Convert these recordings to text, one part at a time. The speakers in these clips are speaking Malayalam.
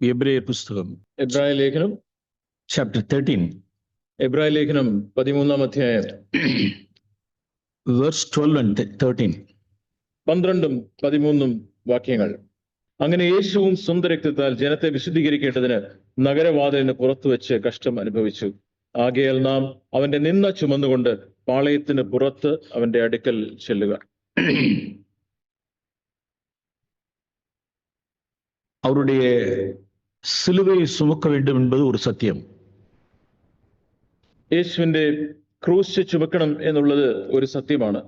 എബ്രായർ പുസ്തകം എബ്രായ ലേഖനം ചാപ്റ്റർ 13 എബ്രായ ലേഖനം 13-ാം അധ്യായം വേഴ്സ് 12 and 13. 12-ഉം 13-ഉം വാക്യങ്ങൾ. അങ്ങനെ യേശുവും സ്വന്തം രക്തത്താൽ ജനത്തെ വിശുദ്ധീകരിക്കേണ്ടതിന് നഗരവാതിലിന് പുറത്തു വെച്ച് കഷ്ടം അനുഭവിച്ചു. ആകയാൽ നാം അവന്റെ നിന്ന ചുമന്നുകൊണ്ട് പാളയത്തിന് പുറത്ത് അവന്റെ അടുക്കൽ ചെല്ലുക. அவருடைய சிலுவையை சுமக்க வேண்டும் என்பது ஒரு சத்தியம். യേശുവിന്റെ ക്രൂശ് ചുമക്കണം എന്നുള്ളത് ഒരു സത്യമാണ്.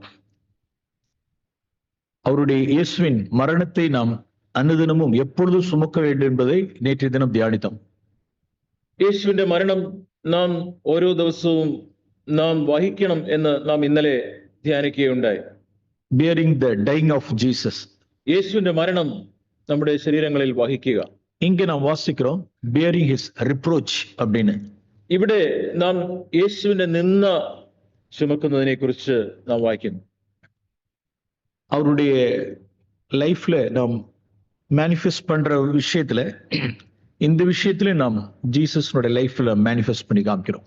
அவருடைய இயேசுவின் மரணத்தை நாம் அனுதினமும் எப்பொழுதும் சுமக்க வேண்டும் என்பதை நேற்றைய தினம் தியானித்தோம். യേശുവിന്റെ മരണം നാം ഓരോ ദിവസവും നാം വഹിക്കണം എന്ന് നാം ഇന്നലെ ധ്യാനിക്കുകയുണ്ടായി. Bearing the dying of Jesus. യേശുവിന്റെ മരണം നമ്മുടെ ശരീരങ്ങളിൽ വഹിക്കുക. இங்க நாம் வாசிக்கிறோம் bearing his reproach அப்படின்னு. ഇവിടെ നാം യേശുവിന്റെ നിന്ന ചുമക്കുന്നതിനെ കുറിച്ച് നാം വായിക്കുന്നു. அவருடைய லைஃப்ல நாம் மேனிஃபெஸ்ட் பண்ற விஷயத்துல இந்த விஷயத்துல நாம் ஜீசஸோட லைஃப்ல மேனிஃபெஸ்ட் பண்ணி காமிக்கிறோம்.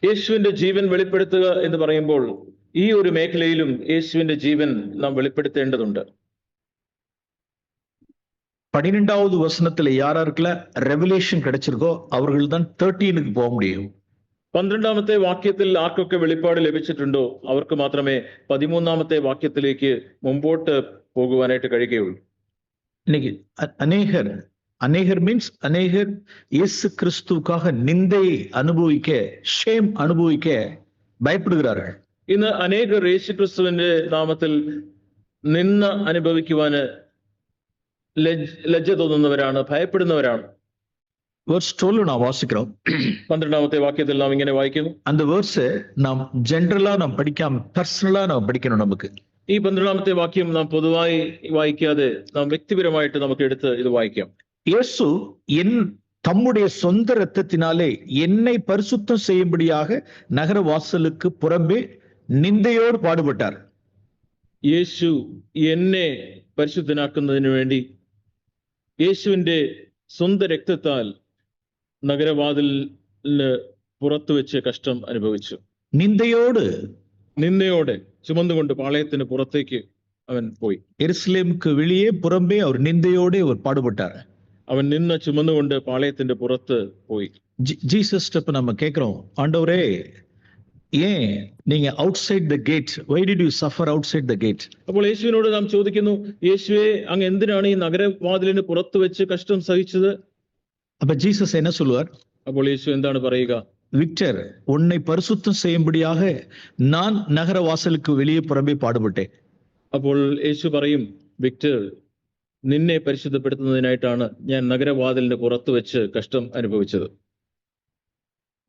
യേശുവിന്റെ ജീവൻ വെളിപ്പെടുത്തുക എന്ന് പറയുമ്പോൾ ഈ ഒരു മേഖലയിലും യേശുവിന്റെ ജീവൻ നാം വെളിപ്പെടുത്തേണ്ടതുണ്ട്. 12வது வசனத்துல யாராருக்குள்ள ரெவலேஷன் கிடைச்சிருக்கோ அவர்கள் தான் 13க்கு போக முடியும். 12ാമത്തെ വാക്യത്തിൽ ആർക്കൊക്കെ വെളിപ്പാട് ലഭിച്ചിട്ടുണ്ടോ അവർക്ക് മാത്രമേ 13ാമത്തെ വാക്യത്തിലേക്ക് മുമ്പോട്ട് പോകുവാനായിട്ട് കഴിയുകയുള്ളൂ. இன்னைக்கு அநேகர் மீன்ஸ் அநேகர் இயேசு கிறிஸ்துவுக்காக நிந்தையை அனுபவிக்க, ஷேம் அனுபவிக்க பயப்படுகிறார்கள். ഇന്ന് അനേകർ യേശു ക്രിസ്തുവിന്റെ നാമത്തിൽ നിന്ന അനുഭവിക്കുവാന് ലജ്ജ തോന്നുന്നവരാണ്, ഭയപ്പെടുന്നവരാണ്. വേഴ്സ് 12 നാം വാസിக்கிறோம். 12ാമത്തെ വാക്യത്തിൽ നാം ഇങ്ങനെ വായിക്കുന്നു. அந்த வேர்ஸ் നാം ജനറലാ നാം പഠിക്കാം, പേഴ്സണലാ നാം പഠിക്കണം. നമുക്ക് ഈ 12ാമത്തെ വാക്യം നാം പൊതുവായി വായിക്കാതെ നാം വ്യക്തിപരമായിട്ട് നമുക്ക് എടുത്ത് ഇത് വായിക്കാം. യേശു தம்முடைய சொந்த இரத்தத்தினாலே என்னை பரிசுத்தம் செய்யும்படியாக நகர வாசலுக்கு புறம்பே நிந்தையோடு பாடுபட்டார். യേശു എന്നെ പരിശുദ്ധനാക്കുന്നതിന് വേണ്ടി യേശുവിന്റെ സ്വന്തം രക്തത്താൽ നഗരവാതിലിന് പുറത്തു വെച്ച് കഷ്ടം അനുഭവിച്ചു. നിന്ദയോടെ ചുമന്നുകൊണ്ട് പാളയത്തിന് പുറത്തേക്ക് അവൻ പോയി. எருசலேமுக்கு வெளியே புறம்பே அவர் நிந்தையோடு அவர் பாடுபட்டார். അവൻ നിന്ന ചുമന്നുകൊണ്ട് പാളയത്തിന്റെ പുറത്ത് പോയി. ஜீசஸ் ஸ்டெப் நம்ம கேட்கிறோம், ஆண்டவரே ஏன் நீங்க outside the gate, why did you suffer outside the gate? അപ്പോൾ യേശുവിനോട് നാം ചോദിക്കുന്നു, യേശുവേ അങ്ങ് എന്തിനാണ് ഈ നഗരവാതിലിന് പുറത്ത് വെച്ച് കഷ്ടം സഹിച്ചത്? அப்ப ஜீசஸ் என்ன சொல்லுவார்? അപ്പോൾ യേശു എന്താണ് പറയുക? விக்டர், உன்னை பரிசுத்தம் செய்யும்படியாக நான் நகர வாசலுக்கு வெளியே புறம்பே பாடுபட்டேன். അപ്പോൾ യേശു പറയും, വിക്ടർ, നിന്നെ പരിശുദ്ധപ്പെടുത്തുന്നതിനായിട്ടാണ് ഞാൻ നഗരവാതിലിന് പുറത്ത് വെച്ച് കഷ്ടം അനുഭവിച്ചത്.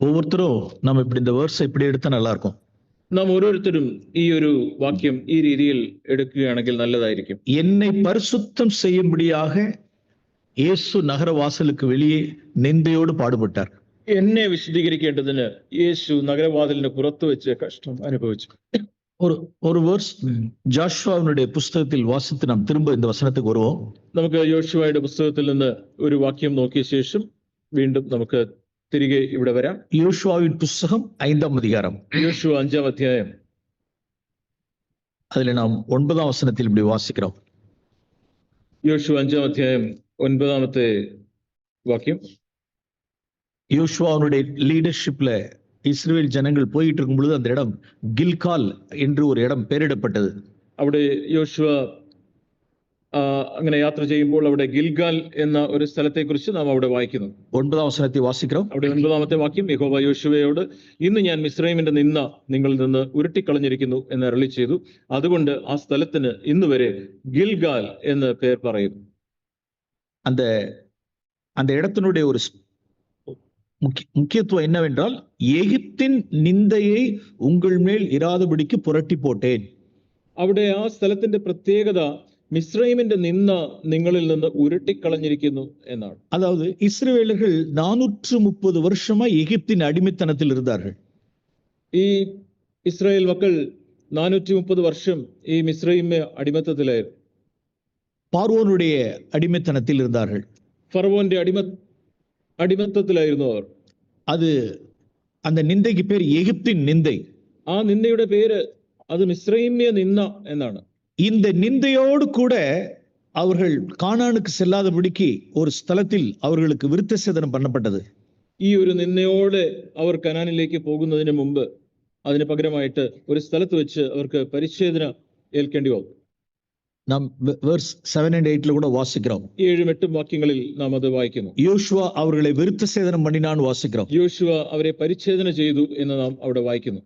ஒவ்வொருத்தரும் நம்ம இப்படி இந்த வேர்ஸை இப்படி எடுத்தா நல்லா இருக்கும். നാം ഓരോരുത്തരും ഈ ഒരു വാക്യം ഈ രീതിയിൽ എടുക്കുകയാണെങ്കിൽ നല്ലതായിരിക്കും. என்னை பரிசுத்தம் செய்யும்படியாக യേശു നഗര വാസലുക്ക് വെളിയെ നിന്ദയോട് പാടുപെട്ടാർ. എന്നെ വിശുദ്ധീകരിക്കേണ്ടതിന് യേശു നഗരവാതിലിന് പുറത്തു വെച്ച് കഷ്ടം അനുഭവിച്ചു. ஒரு வேர்ஸ் ஜோஷுவாவினுடைய புஸ்தகத்தில் வாசித்து நாம் திரும்ப இந்த வசனத்துக்கு வருவோம். നമുക്ക് യോശുവയുടെ പുസ്തകത്തിൽ നിന്ന് ഒരു വാക്യം നോക്കിയ ശേഷം വീണ്ടും നമുക്ക് തിരികെ ഇവിടെ വരാം. യോശുവാവിൻ പുസ്തകം 5ാം அதிகாரம். യോശുവ 5ാം അധ്യായം. അതിൽ നാം 9ാം വസനത്തിൽ இப்படி வாசிக்கிறோம். യോശുവ 5ാം അധ്യായം 9ാമത്തെ വാക്യം. யோசுவாவுடைய லீடர்ஷிப்ல இஸ்ரவேல் ஜனங்கள் போயிட்டு இருக்கும் பொழுது அந்த இடம் கில்கால் என்று ஒரு இடம் பெயரிடப்பட்டது. അവിടെ യോശുവ അങ്ങനെ യാത്ര ചെയ്യുമ്പോൾ അവിടെ ഗിൽഗാൽ എന്ന ഒരു സ്ഥലത്തെ കുറിച്ച് നാം അവിടെ വായിക്കുന്നു. 9ാം വസനത്തെ വാസിக்கிறோம். അവിടെ 9ാമത്തെ വാക്യം, യഹോവ യോശുവയോട്, ഇന്ന് ഞാൻ മിസ്രയീമിന്റെ നിന്ന നിങ്ങളിൽ നിന്ന് ഉരുട്ടിക്കളഞ്ഞിരിക്കുന്നു എന്ന് അരുളി ചെയ്തു. അതുകൊണ്ട് ആ സ്ഥലത്തിന് ഇന്ന് വരെ ഗിൽഗാൽ എന്ന് പേർ പറയുന്നു. அந்த இடத்தினுடைய ஒரு முக்கியத்துவம் என்னவென்றால், எகிப்தின் நிந்தையை உங்கள் மேல் இராதபடிக்கு புரட்டி போட்டேன். അവിടെ ആ സ്ഥലത്തിന്റെ പ്രത്യേകത മിസ്രൈമിന്റെ നിന്ന നിങ്ങളിൽ നിന്ന് ഉരുട്ടിക്കളഞ്ഞിരിക്കുന്നു എന്നാണ്. அதாவது இஸ்ரவேலர்கள் 430 வருஷமா எகிப்தின் அடிமைத்தனத்தில் இருந்தார்கள். ഈ ഇസ്രായേൽ മക്കൾ 430 വർഷം ഈ മിസ്രൈം അടിമത്തത്തിലായിരുന്നു. பார்வோனுடைய அடிமைத்தனத்தில் இருந்தார்கள். ഫറവോന്റെ അടിമത്തത്തിലായിരുന്നു അവർ. அது அந்த நிந்தைக்கு பேர் எகிப்தின் நிந்தை. ആ നിന്ദയുടെ പേര് അത് മിസ്രൈമ്യ നിന്ന എന്നാണ്. இந்த நிந்தையோடு கூட அவர்கள் கானானுக்கு செல்லாதபடிக்கு ஒரு ஸ்தலத்தில் அவர்களுக்கு விருத்த சேதனம் பண்ணப்பட்டது. ഈ ഒരു നിന്നയോടെ അവർ കനാനിലേക്ക് പോകുന്നതിന് മുമ്പ് അതിന് പകരമായിട്ട് ഒരു സ്ഥലത്ത് വെച്ച് അവർക്ക് പരിച്ഛേദന ഏൽക്കേണ്ടി വന്നു. நாம் verse 7 and 8 கூட வாசிக்கிறோம். 7-8 വാക്യങ്ങളിൽ നാം അത് വായിക്കുന്നു. யோசுவா அவர்களை விருத்த சேதனம் பண்ணினான்னு வாசிக்கிறோம். യോശുവ അവരെ പരിച്ഛേദന ചെയ്തു എന്ന് നാം അവിടെ വായിക്കുന്നു.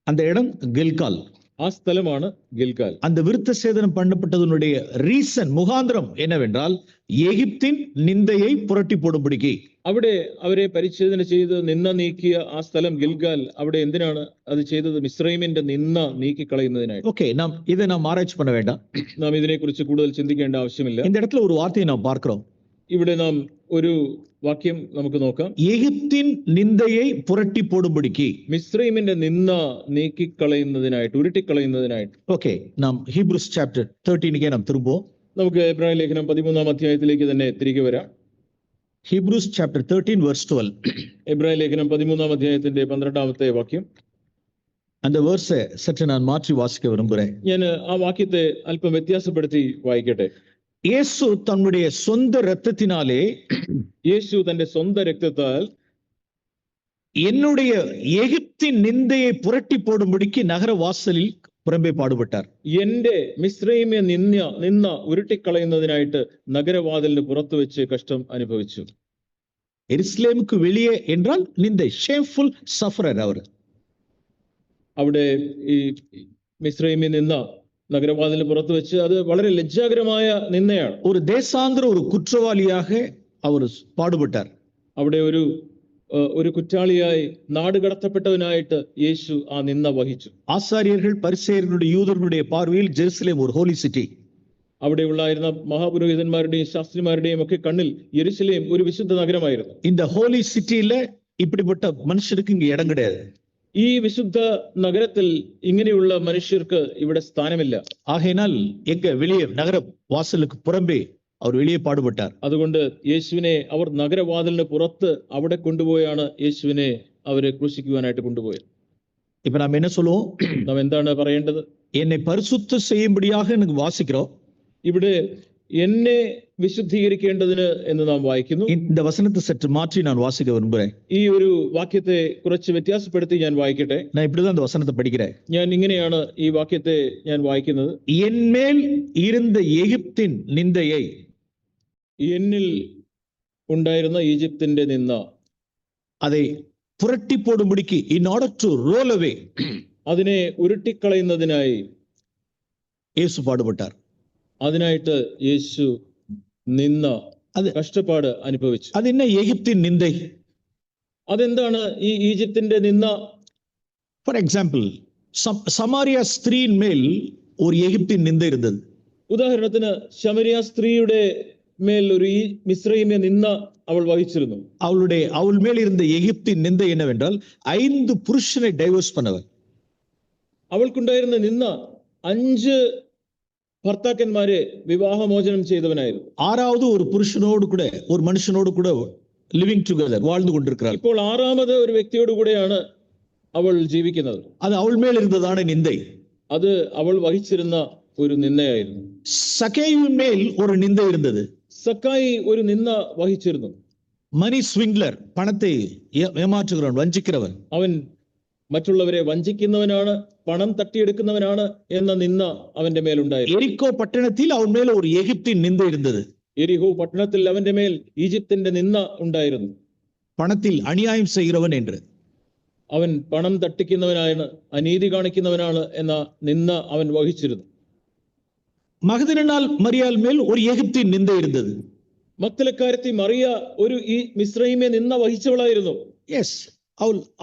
அந்த இடம் கில்கால். ആ സ്ഥലമാണ് ഗിൽഗാൽ. அந்த விருத்த சேதனம் பண்ணப்பட்டதனுடைய ரீசன் முகாந்திரம் என்னவென்றால் எகிப்தின் நிந்தையை புரட்டி போடும்படிக்கு. അവിടെ അവരെ പരിച്ഛേദന ചെയ്ത് നിന്ന നീക്കിയ ആ സ്ഥലം ഗിൽഗാൽ. അവിടെ എന്തിനാണ് അത് ചെയ്തത്? മിസ്രൈമിന്റെ നിന്ന നീക്കിക്കളയുന്നതിനായിട്ട്. ஓகே, இதை நாம் ஆராய்ச்சி பண்ண வேண்டாம். നാം ഇതിനെക്കുറിച്ച് കൂടുതൽ ചിന്തിക്കേണ്ട ആവശ്യമില്ല. இந்த இடத்துல ஒரு வார்த்தையை நாம் பார்க்கிறோம். ഇവിടെ നാം ഒരു വാക്യം നമുക്ക് നോക്കാം. எகிப்தின் நிந்தையை புரட்டி போடும்படிக்கு. മിസ്രൈമിന്റെ നിന്ന നീക്കിക്കളയുന്നതിനായിട്ട്, ഉരുട്ടിക്കളയുന്നതിനായിട്ട്. ஓகே, நாம் ஹீப்ரூஸ் சாப்டர் 13 நாம் திரும்புவோம். നമുക്ക് എബ്രായ ലേഖനം 13 അധ്യായത്തിലേക്ക് തന്നെ തിരികെ വരാം. Hebrews chapter 13 verse 12. എബ്രായ ലേഖനം 13 അധ്യായത്തിന്റെ 12 വാക്യം. அந்த வேர்ஸை சற்று நான் மாற்றி வாசிக்க விரும்புகிறேன். ഞാൻ ആ വാക്യത്തെ അല്പം വ്യത്യാസപ്പെടുത്തി വായിക്കട്ടെ. இயேசு தன்னுடைய சொந்த இரத்தத்தினாலே, യേശു തന്റെ സ്വന്തം രക്തത്താൽ என்னுடைய எகிப்தின் நிந்தையை புரட்டி போடும்படிக்கு நகர வாசலில் புறம்பே பாடுபட்டார். എന്റെ മിസ്രൈമ്യ നിന്ന ഉരുട്ടിക്കളയുന്നതിനായിട്ട് നഗരവാതിലിന് പുറത്തു വെച്ച് കഷ്ടം അനുഭവിച്ചു. எருசலேமுக்கு வெளியே என்றால் நிந்தை, ஷேம்ஃபுல் சஃபரர் அவர். അവിടെ ഈ മിസ്രൈമ്യ നിന്ന നഗരവാതിലിന് പുറത്തു വെച്ച് അത് വളരെ ലജ്ജാകരമായ നിന്നയാണ്. ஒரு தேசாந்திர ஒரு குற்றவாளியாக அவர் பாடுபட்டார். അവിടെ ഒരു കുറ്റാളിയായി നാട് കടത്തപ്പെട്ടവനായിട്ട് യേശു ആ നിന്ന വഹിച്ചു. ஆசாரியர்கள் பரிசேயர்களுடைய யூதர்களுடைய பார்வையில் ஜெருசலேம் ஒரு ஹோலி சிட்டி. അവിടെ ഉണ്ടായിരുന്ന മഹാപുരോഹിതന്മാരുടെയും ശാസ്ത്രിമാരുടെയും ഒക്കെ കണ്ണിൽ യെരുശലേം ഒരു വിശുദ്ധ നഗരമായിരുന്നു. இந்த ஹோலி சிட்டியில இப்படிப்பட்ட மனுஷருக்கு இங்க இடம் கிடையாது. ഈ വിശുദ്ധ നഗരത്തിൽ ഇങ്ങനെയുള്ള മനുഷ്യർക്ക് ഇവിടെ സ്ഥാനമില്ല. ஆகையினால் எங்க வெளியே நகர வாசலுக்கு புறம்பே அவர் வெளியே பாடுபட்டார். അതുകൊണ്ട് യേശുവിനെ അവർ നഗരവാതിലിന് പുറത്ത് അവിടെ കൊണ്ടുപോയാണ് യേശുവിനെ അവരെ ക്രൂശിക്കുവാനായിട്ട് കൊണ്ടുപോയത്. இப்ப நாம என்ன சொல்லுவோம்? നാം എന്താണ് പറയേണ്ടത്? என்னை பரிசுத்தம் செய்யும்படியாக எனக்கு வாசிக்கிறோம். ഇവിടെ എന്നെ വിശുദ്ധീകരിക്കേണ്ടതിന് എന്ന് നാം വായിക്കുന്നു. இந்த வசனத்தை சற்று மாற்றி நான் வாசிக்க விரும்புகிறேன். ഈ ഒരു വാക്യത്തെ കുറച്ച് വ്യത്യാസപ്പെടുത്തി ഞാൻ വായിക്കട്ടെ. நான் இப்படிதான் இந்த வசனத்தை படிக்கிறேன். ഞാൻ ഇങ്ങനെയാണ് ഈ വാക്യത്തെ ഞാൻ വായിക്കുന്നത്. என்மேல் இருந்த எகிப்தின் நிந்தையை, എന്നിൽ ഉണ്ടായിരുന്ന ഈജിപ്തിന്റെ നിന്ന, அதை புரட்டி போடும்படிக்கு, in order to roll away, അതിനെ ഉരുട്ടിക്കളയുന്നതിനായി இயேசு பாடுபட்டார். അതിനായിട്ട് യേശു നിന്ന കഷ്ടപ്പാട് അനുഭവിച്ചു. அது என்ன எகிப்தின் நிந்தை? അതെന്താണ് ഈ ഈജിപ്തിന്റെ നിന്ന? ஃபார் எக்ஸாம்பிள், சமாரியா ஸ்திரீயின் மேல் ஒரு எகிப்தின் நிந்தை இருந்தது. ഉദാഹരണത്തിന് ശമരിയ സ്ത്രീയുടെ മേൽ ഒരു മിസ്രൈമ്യ നിന്ന അവൾ വഹിച്ചിരുന്നു. அவள் மேல் இருந்த எகிப்தின் நிந்தை என்னவென்றால் 5 புருஷனை டைவர்ஸ் பண்ணவர். അവൾക്കുണ്ടായിരുന്ന നിന്ന 5 ഭർത്താക്കന്മാരെ വിവാഹമോചനം ചെയ്തവനായിരുന്നു. 6வது ஒரு புருஷனோடு கூட, ஒரு மனுஷனோடு கூட லிவிங் டுகெதர், வாழ்ந்து கொண்டிருக்கிறார். ഇപ്പോൾ 6ാമത് ഒരു വ്യക്തിയോട് കൂടെയാണ് അവൾ ജീവിക്കുന്നത്. அது அவள் மேல் இருந்ததான நிந்தை. അത് അവൾ വഹിച്ചിരുന്ന ഒരു നിന്നയായിരുന്നു. சகேயுவின் மேல் ஒரு நிந்தை இருந்தது. സക്കായി ഒരു നിന്ന വഹിച്ചിരുന്നു. மணி ஸ்விங்லர், பணத்தை ஏமாற்றுகிறவன், வஞ்சிக்கிறவன். അവൻ മറ്റുള്ളവരെ വഞ്ചിക്കുന്നവനാണ്, പണം തട്ടിയെടുക്കുന്നവനാണ് എന്ന നിന്ന അവന്റെ മേലുണ്ടായിരുന്നു. எரிகோ பட்டணத்தில் அவன் மேல ஒரு எகிப்தின் நிந்தை இருந்தது. എരിഹോ പട്ടണത്തിൽ അവന്റെ മേൽ ഈജിപ്തിന്റെ നിന്ന ഉണ്ടായിരുന്നു. பணத்தில் அநியாயம் செய்கிறவன் என்று. അവൻ പണം തട്ടിക്കുന്നവനാണ്, അനീതി കാണിക്കുന്നവനാണ് എന്ന നിന്ന അവൻ വഹിച്ചിരുന്നു. மகதலேனாள் மரியாள் மேல் ஒரு எகிப்தின் நிந்தை இருந்தது. മക്തലക്കാരത്തി മറിയ ഒരു ഈ മിസ്രൈമ്യ നിന്ന വഹിച്ചവളായിരുന്നു. எஸ்,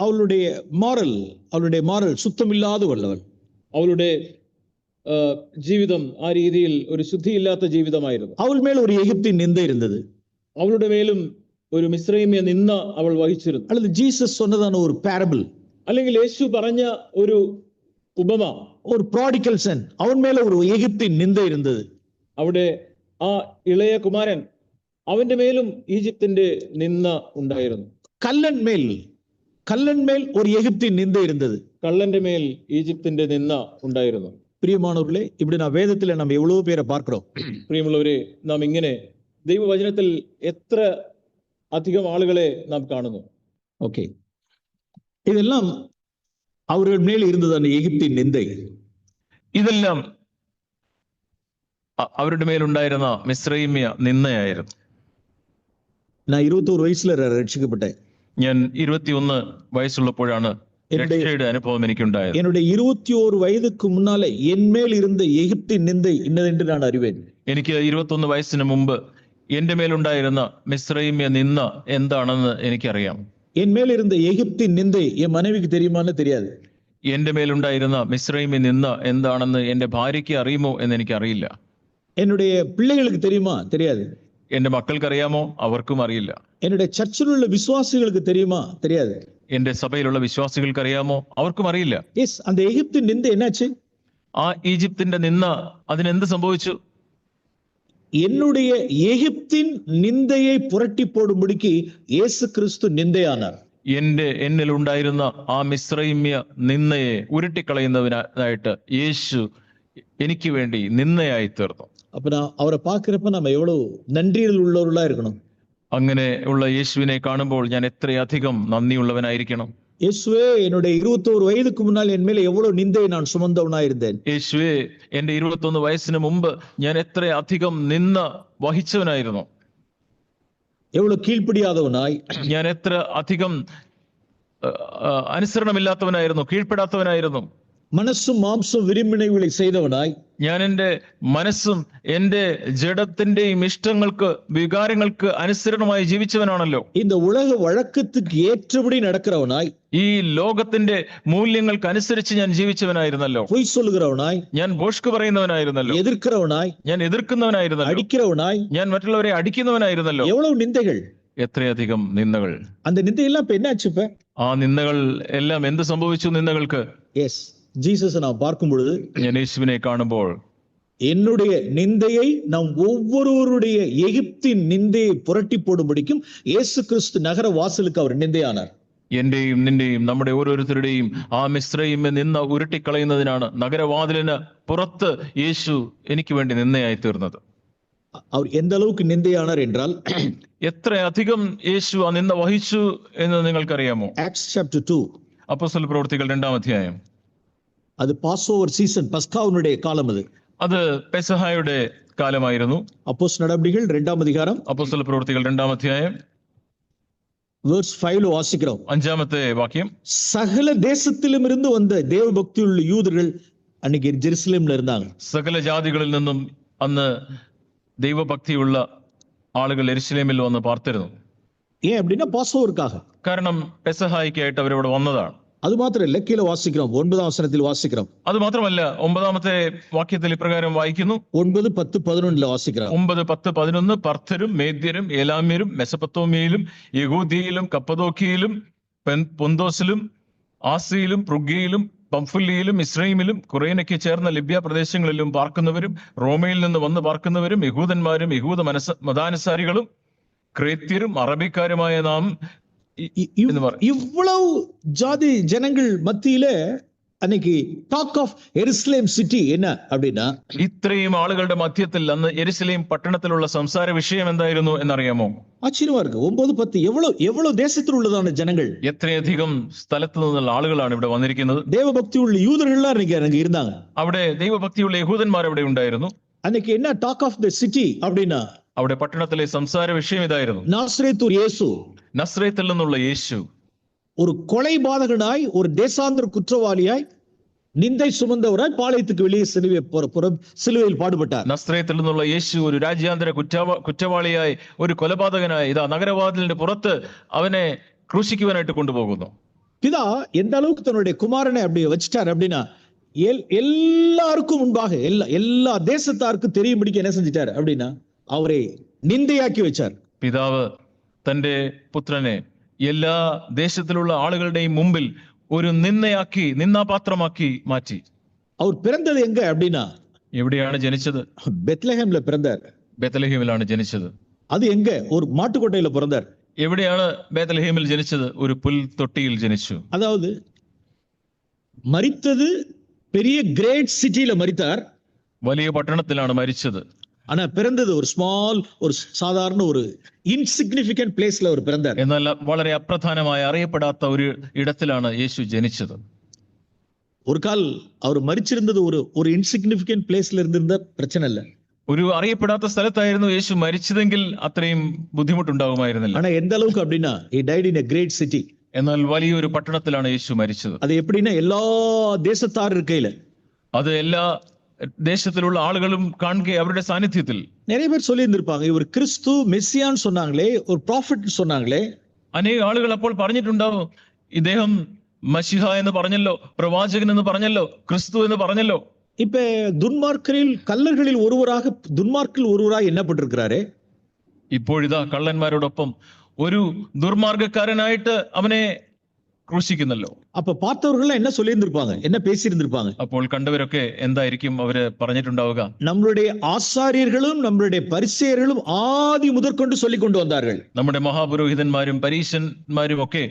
அவளுடைய மாரல் சுத்தமில்லாத உள்ளவள். അവളുടെ ജീവിതം ആ രീതിയിൽ ഒരു ശുദ്ധിയില്ലാത്ത ജീവിതമായിരുന്നു. அவள் மேல் ஒரு எகிப்தின் நிந்தை இருந்தது. അവളുടെ മേലും ഒരു മിസ്രൈമ്യ നിന്ന അവൾ വഹിച്ചിരുന്നു. அல்லது ஜீசஸ் சொன்னதான ஒரு പാരബിൾ, അല്ലെങ്കിൽ യേശു പറഞ്ഞ ഒരു ഉപമ, ஒரு ப்ராடிகல் சன், அவன் மேல ஒரு எகிப்தின் நிந்தை இருந்தது. അവിടെ ആ ഇളയ കുമാരൻ അവന്റെ മേലും ഈജിപ്തിന്റെ നിന്ന ഉണ്ടായിരുന്നു. கல்லன் மேல் ஒரு எகிப்தின் நிந்தை இருந்தது. കള്ളന്റെ മേൽ ഈജിപ്തിന്റെ നിന്ന ഉണ്ടായിരുന്നു. பிரியமானவர்களே, இப்படி நான் வேதத்துல நம்ம எவ்வளவு பேரை பார்க்கிறோம். പ്രിയമുള്ളവരെ, നാം ഇങ്ങനെ ദൈവവചനത്തിൽ എത്ര അധികം ആളുകളെ നാം കാണുന്നു. ஓகே, இதெல்லாம் அவர்கள் மேல் இருந்தது அந்த எகிப்தின் நிந்தை. ഇതെല്ലാം അവരുടെ മേലുണ്ടായിരുന്ന മിസ്രൈമ്യ നിന്നയായിരുന്നു. நான் 21 வயசுல ரட்சிக்கப்பட்டேன். ഞാൻ 21 വയസ്സുള്ളപ്പോഴാണ് രക്ഷയുടെ അനുഭവം എനിക്കുണ്ടായത്. என்னுடைய 21 வயதுக்கு முன்னால என் மேல் இருந்த எகிப்தின் நிந்தை இன்னதென்று நான் அறிவேன். എനിക്ക് 21 വയസ്സിന് മുമ്പ് എന്റെ മേലുണ്ടായിരുന്ന മിസ്രൈമ്യ നിന്ന എന്താണെന്ന് എനിക്കറിയാം. என் மேல் இருந்த எகிப்தின் நிந்தை என் மனைவிக்கு தெரியுமான்னு தெரியாது. എന്റെ മേലുണ്ടായിരുന്ന മിസ്രൈമ്യ നിന്ന എന്താണെന്ന് എന്റെ ഭാര്യയ്ക്ക് അറിയുമോ എന്ന് എനിക്കറിയില്ല. என்னுடைய பிள்ளைகளுக்கு தெரியுமா? தெரியாது. എന്റെ മക്കൾക്കറിയാമോ? അവർക്കും അറിയില്ല. என்னுடைய சர்ச்சில் உள்ள விசுவாசிகளுக்கு தெரியுமா? தெரியாது. എന്റെ സഭയിലുള്ള വിശ്വാസികൾക്ക് അറിയാമോ? അവർക്കും അറിയില്ല. எஸ், அந்த எகிப்தின் நிந்தை என்னாச்சு? ആ ഈജിപ്തിന്റെ നിന്ന അതിനെന്ത് സംഭവിച്ചു? என்னுடைய எகிப்தின் நிந்தையை புரட்டி போடும்படிக்கு இயேசு கிறிஸ்து நிந்தையானார். എന്നിൽ ഉണ്ടായിരുന്ന ആ മിസ്രൈമ്യ നിന്നയെ ഉരുട്ടിക്കളയുന്നതിനായിട്ട് യേശു എനിക്ക് വേണ്ടി നിന്നയായി തീർന്നു. அப்ப நான் அவரை பார்க்கிறப்ப நம்ம எவ்வளவு நன்றியில் உள்ளவர்களா இருக்கணும். അങ്ങനെ ഉള്ള യേശുവിനെ കാണുമ്പോൾ ഞാൻ എത്രയധികം നന്ദിയുള്ളവനായിരിക്കണം. இயேசுவே, என்னுடைய 21 வயதுக்கு முன்னால் என் மேல எவ்வளவு நிந்தையை நான் சுமந்தவனா இருந்தேன். യേശുവേ, എന്റെ 21 വയസ്സിന് മുമ്പ് ഞാൻ എത്രയധികം നിന്ന വഹിച്ചവനായിരുന്നു. எவ்வளவு கீழ்ப்படியாதவனாய், ഞാൻ എത്ര അധികം അനുസരണമില്ലാത്തവനായിരുന്നു, കീഴ്പ്പെടാത്തവനായിരുന്നു. മനസ്സും മാംസവും വിരുമ്പിനവുകളെ ചെയ്തവനായി, ഞാൻ എന്റെ മനസ്സും എന്റെ ജഡത്തിന്റെയും ഇഷ്ടങ്ങൾക്ക് വികാരങ്ങൾക്ക് അനുസരണമായി ജീവിച്ചവനാണല്ലോ. இந்த உலக வழக்கத்துக்கு ஏற்றபடி நடக்கிறவனாய், ഈ ലോകത്തിന്റെ മൂല്യങ്ങൾക്ക് അനുസരിച്ച് ഞാൻ ജീവിച്ചവനായിരുന്നല്ലോ. பொய் சொல்லுகிறவனாய், ഞാൻ ഭോഷ്ക് പറയുന്നവനായിരുന്നല്ലോ. எதிர்க்கிறவனாய், ഞാൻ എതിർക്കുന്നവനായിരുന്നല്ലോ. அடிக்கிறவனாய், ഞാൻ മറ്റുള്ളവരെ അടിക്കുന്നവനായിരുന്നല്ലോ. எவ்வளவு நிந்தைகள், എത്രയധികം നിന്ദകൾ. அந்த நிந்தையெல்லாம் இப்ப என்னாச்சு? இப்ப ആ നിന്ദകൾ എല്ലാം എന്ത് സംഭവിച്ചു? നിന്ദകൾക്ക് எஸ், ஜீசஸை நான் பார்க்கும் பொழுது, ഞാൻ യേശുവിനെ കാണുമ്പോൾ என்னுடைய நிந்தையை நாம் ஒவ்வொருவருடைய எகிப்தின் நிந்தையை புரட்டி போடும்படிக்கும் இயேசு கிறிஸ்து நகர வாசலுக்கு அவர் நிந்தையானார். എന്റെയും നിന്റെയും നമ്മുടെ ഓരോരുത്തരുടെയും ആ മിസ്രൈമ്യ നിന്ന ഉരുട്ടിക്കളയുന്നതിനാണ് നഗരവാതിലിന് പുറത്ത് യേശു എനിക്ക് വേണ്ടി നിന്നയായി തീർന്നത്. அவர் எந்த அளவுக்கு நிந்தையானார் என்றால், എത്രയധികം യേശു ആ നിന്ന വഹിച്ചു എന്ന് നിങ്ങൾക്കറിയാമോ? ஆக்ட்ஸ் சாப்டர் 2, അപ്പോസ്തല പ്രവൃത്തികൾ 2-ാം അധ്യായം. அது பாஸ்ஓவர் சீசன், பஸ்காவினுடைய காலம். അത് പെസഹായുടെ കാലമായിരുന്നു. அப்போஸ்தலர் நடபடிகள் 2-ஆம் அதிகாரம், അപ്പോസ്തല പ്രവൃത്തികൾ 2-ാം അധ്യായം வேர்ஸ் 5 வாசிக்கிறோம். 5-ാമത്തെ വാക്യം. சகல தேசத்திலும் இருந்து வந்த தேவ பக்தியுள்ள யூதர்கள் அன்னைக்கு ஜெருசலேம்ல இருந்தாங்க. സകല ജാതികളിൽ നിന്നും അന്ന് ദൈവഭക്തിയുള്ള ആളുകൾ യെരുശലേമിൽ വന്ന് പാർത്തിരുന്നു. ஏன் அப்படின்னா பாஸ்ஓவருக்காக. കാരണം പെസഹായിക്കായിട്ട് അവരവിടെ വന്നതാണ്. அது மாத்திரம் இல்ல, கீழே வாசிக்கிறோம், 9ஆம் வசனத்தில் வாசிக்கிறோம். അത് മാത്രമല്ല, 9-ാമത്തെ വാക്യത്തിൽ ഇപ്രകാരം വായിക്കുന്നു. 9, 10, 11 വാസിக்கிறோம். 9, 10, 11 പർത്തരും മേദ്യരും ഏലാമ്യരും മെസൊപ്പൊത്താമ്യയിലും യഹൂദിയയിലും കപ്പദോക്കിയയിലും പൊന്തോസിലും ആസിയിലും ഫ്രുഗ്യയിലും പംഫുല്യയിലും ഇസ്രയേലിലും കുറേനയ്ക്ക് ചേർന്ന ലിബ്യ പ്രദേശങ്ങളിലും പാർക്കുന്നവരും റോമയിൽ നിന്ന് വന്ന് പാർക്കുന്നവരും യഹൂദന്മാരും യഹൂദ മതാനുസാരികളും ക്രേത്യരും അറബിക്കാരുമായ നാം இவ்வளவு ஜாதி ஜனங்கள் மத்தியில அன்னைக்கு டாக் ஆஃப் எருசலேம் சிட்டி என்ன அப்படின்னா, ഇത്രയും ആളുകളുടെ മധ്യത്തിൽ അന്ന് യെരുശലേം പട്ടണത്തിലുള്ള സംസാര വിഷയം എന്തായിരുന്നു എന്നറിയാമോ? ஆச்சரியமா இருக்கு. 9, 10 எவ்வளவு தேசத்தில் உள்ளதான ஜனங்கள், എത്രയധികം സ്ഥലത്തു നിന്നുള്ള ആളുകളാണ് ഇവിടെ വന്നിരിക്കുന്നത്. தேவபக்தி உள்ள யூதர்கள் அன்னைக்கு இருந்தாங்க. അവിടെ ദൈവഭക്തിയുള്ള യഹൂദന്മാർ അവിടെ ഉണ്ടായിരുന്നു. அன்னைக்கு என்ன டாக் ஆஃப் த சிட்டி அப்படின்னா, അവിടെ പട്ടണത്തിലെ സംസാര വിഷയം ഇതായിരുന്നു. நாசரேத்தூர் இயேசு, നസ്രേത്തിൽ നിന്നുള്ള യേശു ஒரு கொலைபாதகனாய், ஒரு தேசாந்தர குற்றவாளியாய், நிந்தை சுமந்தவராய் பாளையத்துக்கு வெளியே சிலுவையில் பாடுபட்டார். നസ്രേത്തിൽ നിന്നുള്ള യേശു ഒരു രാജ്യാന്തര കുറ്റവാളിയായി, ഒരു കൊലപാതകനായി ഇതാ നഗരവാതിലിന്റെ പുറത്ത് അവനെ ക്രൂശിക്കുവാനായിട്ട് കൊണ്ടുപോകുന്നു. பிதா எந்த அளவுக்கு தன்னுடைய குமாரனை அப்படி வச்சிட்டார் அப்படின்னா, எல்லாருக்கும் முன்பாக எல்லா தேசத்தாருக்கும் தெரியும்படிக்கு என்ன செஞ்சிட்டார் அப்படின்னா, அவரை நிந்தையாக்கி வச்சார். പിതാവ് തന്റെ പുത്രനെ എല്ലാ ദേശത്തിലുള്ള ആളുകളുടെയും മുമ്പിൽ ഒരു നിന്നാപാത്രമാക്കി മാറ്റി. அவர் பிறந்தது எங்க அப்படின்னா, എവിടെയാണ് ജനിച്ചത്? பெத்லஹேம்ல பிறந்தார். ബെത്ലഹേമിലാണ് ജനിച്ചത്. அது எங்க? ஒரு மாட்டுக்கொட்டையில பிறந்தார். എവിടെയാണ് ബേത്ലഹേമിൽ ജനിച്ചത്? ഒരു പുൽത്തൊട്ടിയിൽ ജനിച്ചു. அதாவது மரித்தது பெரிய கிரேட் சிட்டியில மரித்தார். വലിയ പട്ടണത്തിലാണ് മരിച്ചത്. ஆனா பிறந்தது ஒரு ஸ்மால், ஒரு சாதாரண, ஒரு இன்சிக்னிஃபிகன்ட் பிளேஸ்ல அவர் பிறந்தார். എന്നാൽ വളരെ അപ്രധാനമായ അറിയപ്പെടാത്ത ഒരു ഇടത്തിലാണ് യേശു ജനിച്ചത്. ஒரு கால் அவர் மரிச்சிருந்தது ஒரு இன்சிக்னிஃபிகன்ட் பிளேஸ்ல இருந்திருந்த பிரச்சனை இல்ல. ഒരു അറിയപ്പെടാത്ത സ്ഥലത്തായിരുന്നു യേശു മരിച്ചതെങ്കിൽ അത്രയും ബുദ്ധിമുട്ടുണ്ടാകുമായിരുന്നില്ല. ஆனா எந்த அளவுக்கு அப்படின்னா he died in a great city. എന്നാൽ വലിയൊരു പട്ടണത്തിലാണ് യേശു മരിച്ചത്. அது எப்படின்னா எல்லா தேசத்தார் இருக்கையில, അത് എല്ലാ ദേശത്തിലുള്ള ആളുകളും കാണുക അവരുടെ സാന്നിധ്യത്തിൽ. நிறைய பேர் சொல்லி இருந்திருப்பாங்க, இவர் கிறிஸ்து மெஸ்ஸியான்னு சொன்னாங்களே, ஒரு ப்ராஃபிட் சொன்னாங்களே. അനേക ആളുകൾ അപ്പോൾ പറഞ്ഞിട്ടുണ്ടാവും, ഇദ്ദേഹം മശിഹ എന്ന് പറഞ്ഞല്ലോ, പ്രവാചകൻ എന്ന് പറഞ്ഞല്ലോ, ക്രിസ്തു എന്ന് പറഞ്ഞല്ലോ. இப்ப கள்ளர்களில் ஒருவராக எண்ணப்பட்டிருக்கிறாரே. ഇപ്പോഴിതാ കള്ളന്മാരോടൊപ്പം ഒരു ദുർമാർഗക്കാരനായിട്ട് അവനെ ക്രൂശിക്കുന്നല്ലോ. அப்ப பார்த்தவர்கள் என்ன சொல்லி இருந்திருப்பாங்க, என்ன பேசி இருந்திருப்பாங்க? അപ്പോൾ കണ്ടവരൊക്കെ എന്തായിരിക്കും അവര് പറഞ്ഞിട്ടുണ്ടാവുക? நம்மளுடைய ஆசாரியர்களும் நம்மளுடைய பரிசேயர்களும் ஆதி முதற்கொண்டு சொல்லி கொண்டு வந்தார்கள். നമ്മുടെ മഹാപുരോഹിതന്മാരും പരീശന്മാരും ഒക്കെ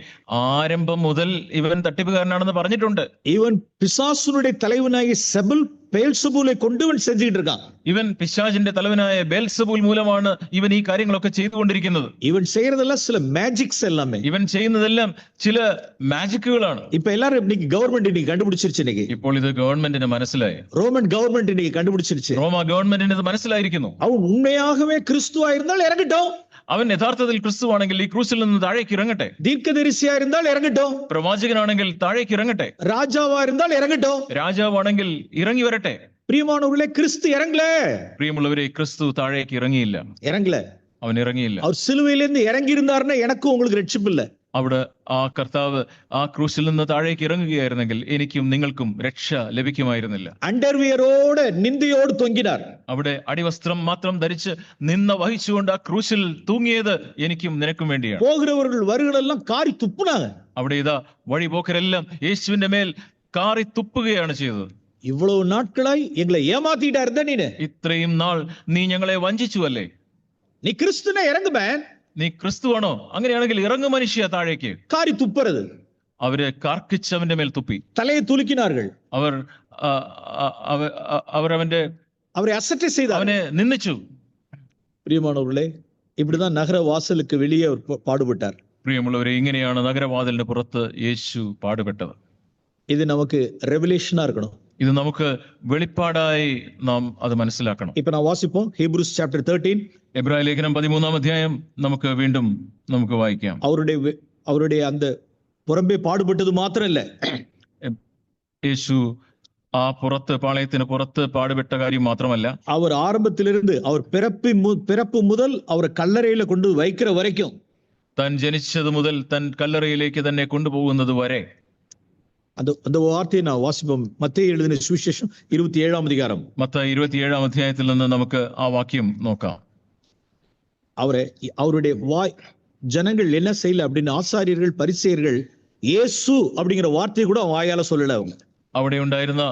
ആരംഭം മുതൽ ഇവൻ തട്ടിപ്പുകാരനാണെന്ന് പറഞ്ഞിട്ടുണ്ട്. இவன் பிசாசுனுடைய தலைவனாகிய ബേൽസെബൂலை கொண்டு ഇവൻ செஞ்சுக்கிட்டு இருக்கான். ഇവൻ പിശാചിന്റെ തലവനായ ബേൽസെബൂൽ മൂലമാണ് ഇവൻ ഈ കാര്യങ്ങളൊക്കെ ചെയ്തുകൊണ്ടിരിക്കുന്നത്. ഇവൻ ചെയ്യുന്നതെല്ലാം ചില മാജിക്സ് എല്ലാമേ. ഇവൻ ചെയ്യുന്നതെല്ലാം ചില മാജിക്കുകളാണ്. இப்ப எல்லாரும் இன்னைக்கு கவர்மெண்ட் இன்னைக்கு கண்டுபிடிச்சிருச்சு. இன்னைக்கு ഇപ്പോൾ ഇത് ഗവൺമെന്റിന് മനസ്സിലായി. ரோமன் கவர்மெண்ட் இன்னைக்கு கண்டுபிடிச்சிருச்சு. റോമ ഗവൺമെന്റിന് ഇത് മനസ്സിലായിരിക്കുന്നു. അവൻ ഉണ്മയാകவே ക്രിസ്തുവാ இருந்தால் ഇറങ്ങട്ടോ. അവൻ യഥാർത്ഥത്തിൽ ക്രിസ്തുവാണെങ്കിൽ ഈ ക്രൂസിൽ നിന്ന് താഴേക്ക് ഇറങ്ങട്ടെ. ദീർഘദരിസിയാ இருந்தால் ഇറങ്ങട്ടോ. പ്രവാചകനാണെങ്കിൽ താഴേക്ക് ഇറങ്ങട്ടെ. രാജാവാ இருந்தாൽ ഇറങ്ങട്ടോ. രാജാവാണെങ്കിൽ ഇറങ്ങി വരട്ടെ. പ്രിയമാനവர்களே, ക്രിസ്തു ഇറങ്ങல. പ്രിയമുള്ളവരെ, ക്രിസ്തു താഴേക്ക് ഇറങ്ങിയില്ല. ഇറങ്ങല. അവൻ ഇറങ്ങിയില്ല. அவர் சிலுவையிலிருந்து இறங்கி இருந்தாருன்னா எனக்கும் உங்களுக்கு രക്ഷ இல்ல. അവിടെ ആ കർത്താവ് ആ ക്രൂശിൽ നിന്ന് താഴേക്ക് ഇറങ്ങുകയായിരുന്നെങ്കിൽ എനിക്കും നിങ്ങൾക്കും രക്ഷ ലഭിക്കുമായിരുന്നില്ല. അണ്ടർവിയറോട് നിന്ദയോട് തൊങ്ങിനാർ. അവിടെ അടിവസ്ത്രം മാത്രം ധരിച്ച് നിന്ന വഹിച്ചുകൊണ്ട് ആ ക്രൂശിൽ തൂങ്ങിയത് എനിക്കും നിനക്കും വേണ്ടിയാണ്. പോകുന്നവர்கள் വരുകളെല്ലാം കാറി തുപ്പുനാங்க. അവിടെ ഇതാ വഴിപോക്കരെല്ലാം യേശുവിന്റെ മേൽ കാറി തുപ്പുകയാണ് ചെയ്തത്. ഇவ்வளவு നാட்களாய் എങ്ങളെ ഏമാത്തിട്ടാ ഇരുന്ന നീ. ഇത്രയും നാൾ നീ ഞങ്ങളെ വഞ്ചിച്ചു അല്ലേ? നീ ക്രിസ്തുവിനെ ഇറങ്ങുമേ. നീ ക്രിസ്തുവാണോ? അങ്ങനെയാണെങ്കിൽ ഇറങ്ങു മനുഷ്യ താഴേക്ക്. കാരി തുപ്പരുത്. അവര് കാർക്കിച്ച് അവന്റെ മേൽ തുപ്പി. തലയെ തുലിക്കിനാர்கள். അവർ അവരെ അസറ്റ് ചെയ്തു, അവനെ നിന്ദിച്ചു. പ്രിയമാനവர்களே, இப்படிதான் நகர வாசலுக்கு வெளியே அவர் பாடுபட்டார். പ്രിയമുള്ളവരെ, ഇങ്ങനെയാണ് നഗരവാതിലിന് പുറത്ത് യേശു പാടുപെട്ടത്. ഇത് നമുക്ക് റെവലേഷനാ இருக்கணும். ഇത് നമുക്ക് വെളിപ്പാടായി നാം അത് മനസ്സിലാക്കണം. ഇപ്പൊ നാം വാസിப்போம் ഹീബ്രൂസ് ചാപ്റ്റർ 13. എബ്രായ ലേഖനം 13-ാം അധ്യായം നമുക്ക് വായിക്കാം. അവരുടെ அந்த പുറമ്പേ പാടുപെട്ടത് മാത്രമല്ല, യേശു ആ പുറത്ത് പാളയത്തിന് പുറത്ത് പാടുപെട്ട കാര്യം മാത്രമല്ല, അവർ ആരംഭത്തിലിരുന്ന് അവർ പിറപ്പ് മുതൽ അവർ കല്ലറയിലെ കൊണ്ട് വയ്ക്കിற വരയ്ക്കും, താൻ ജനിച്ചത് മുതൽ തൻ കല്ലറയിലേക്ക് തന്നെ കൊണ്ടുപോകുന്നത് വരെ. அந்த வார்த்தையை நான் வாசிப்போம். மத்தேயு எழுதின சுவிசேஷம் 27-ാം அதிகாரம். മത്തായി 27-ാം അധ്യായത്തിൽ നിന്ന് നമുക്ക് ആ വാക്യം നോക്കാം. அவருடைய ஜனங்கள் என்ன செய்யல அப்படின்னு ஆசாரியர்கள் பரிசேயர்கள் இயேசு அப்படிங்கிற வார்த்தையை கூட வாயால சொல்லல. அவங்க അവിടെ ഉണ്ടായിരുന്ന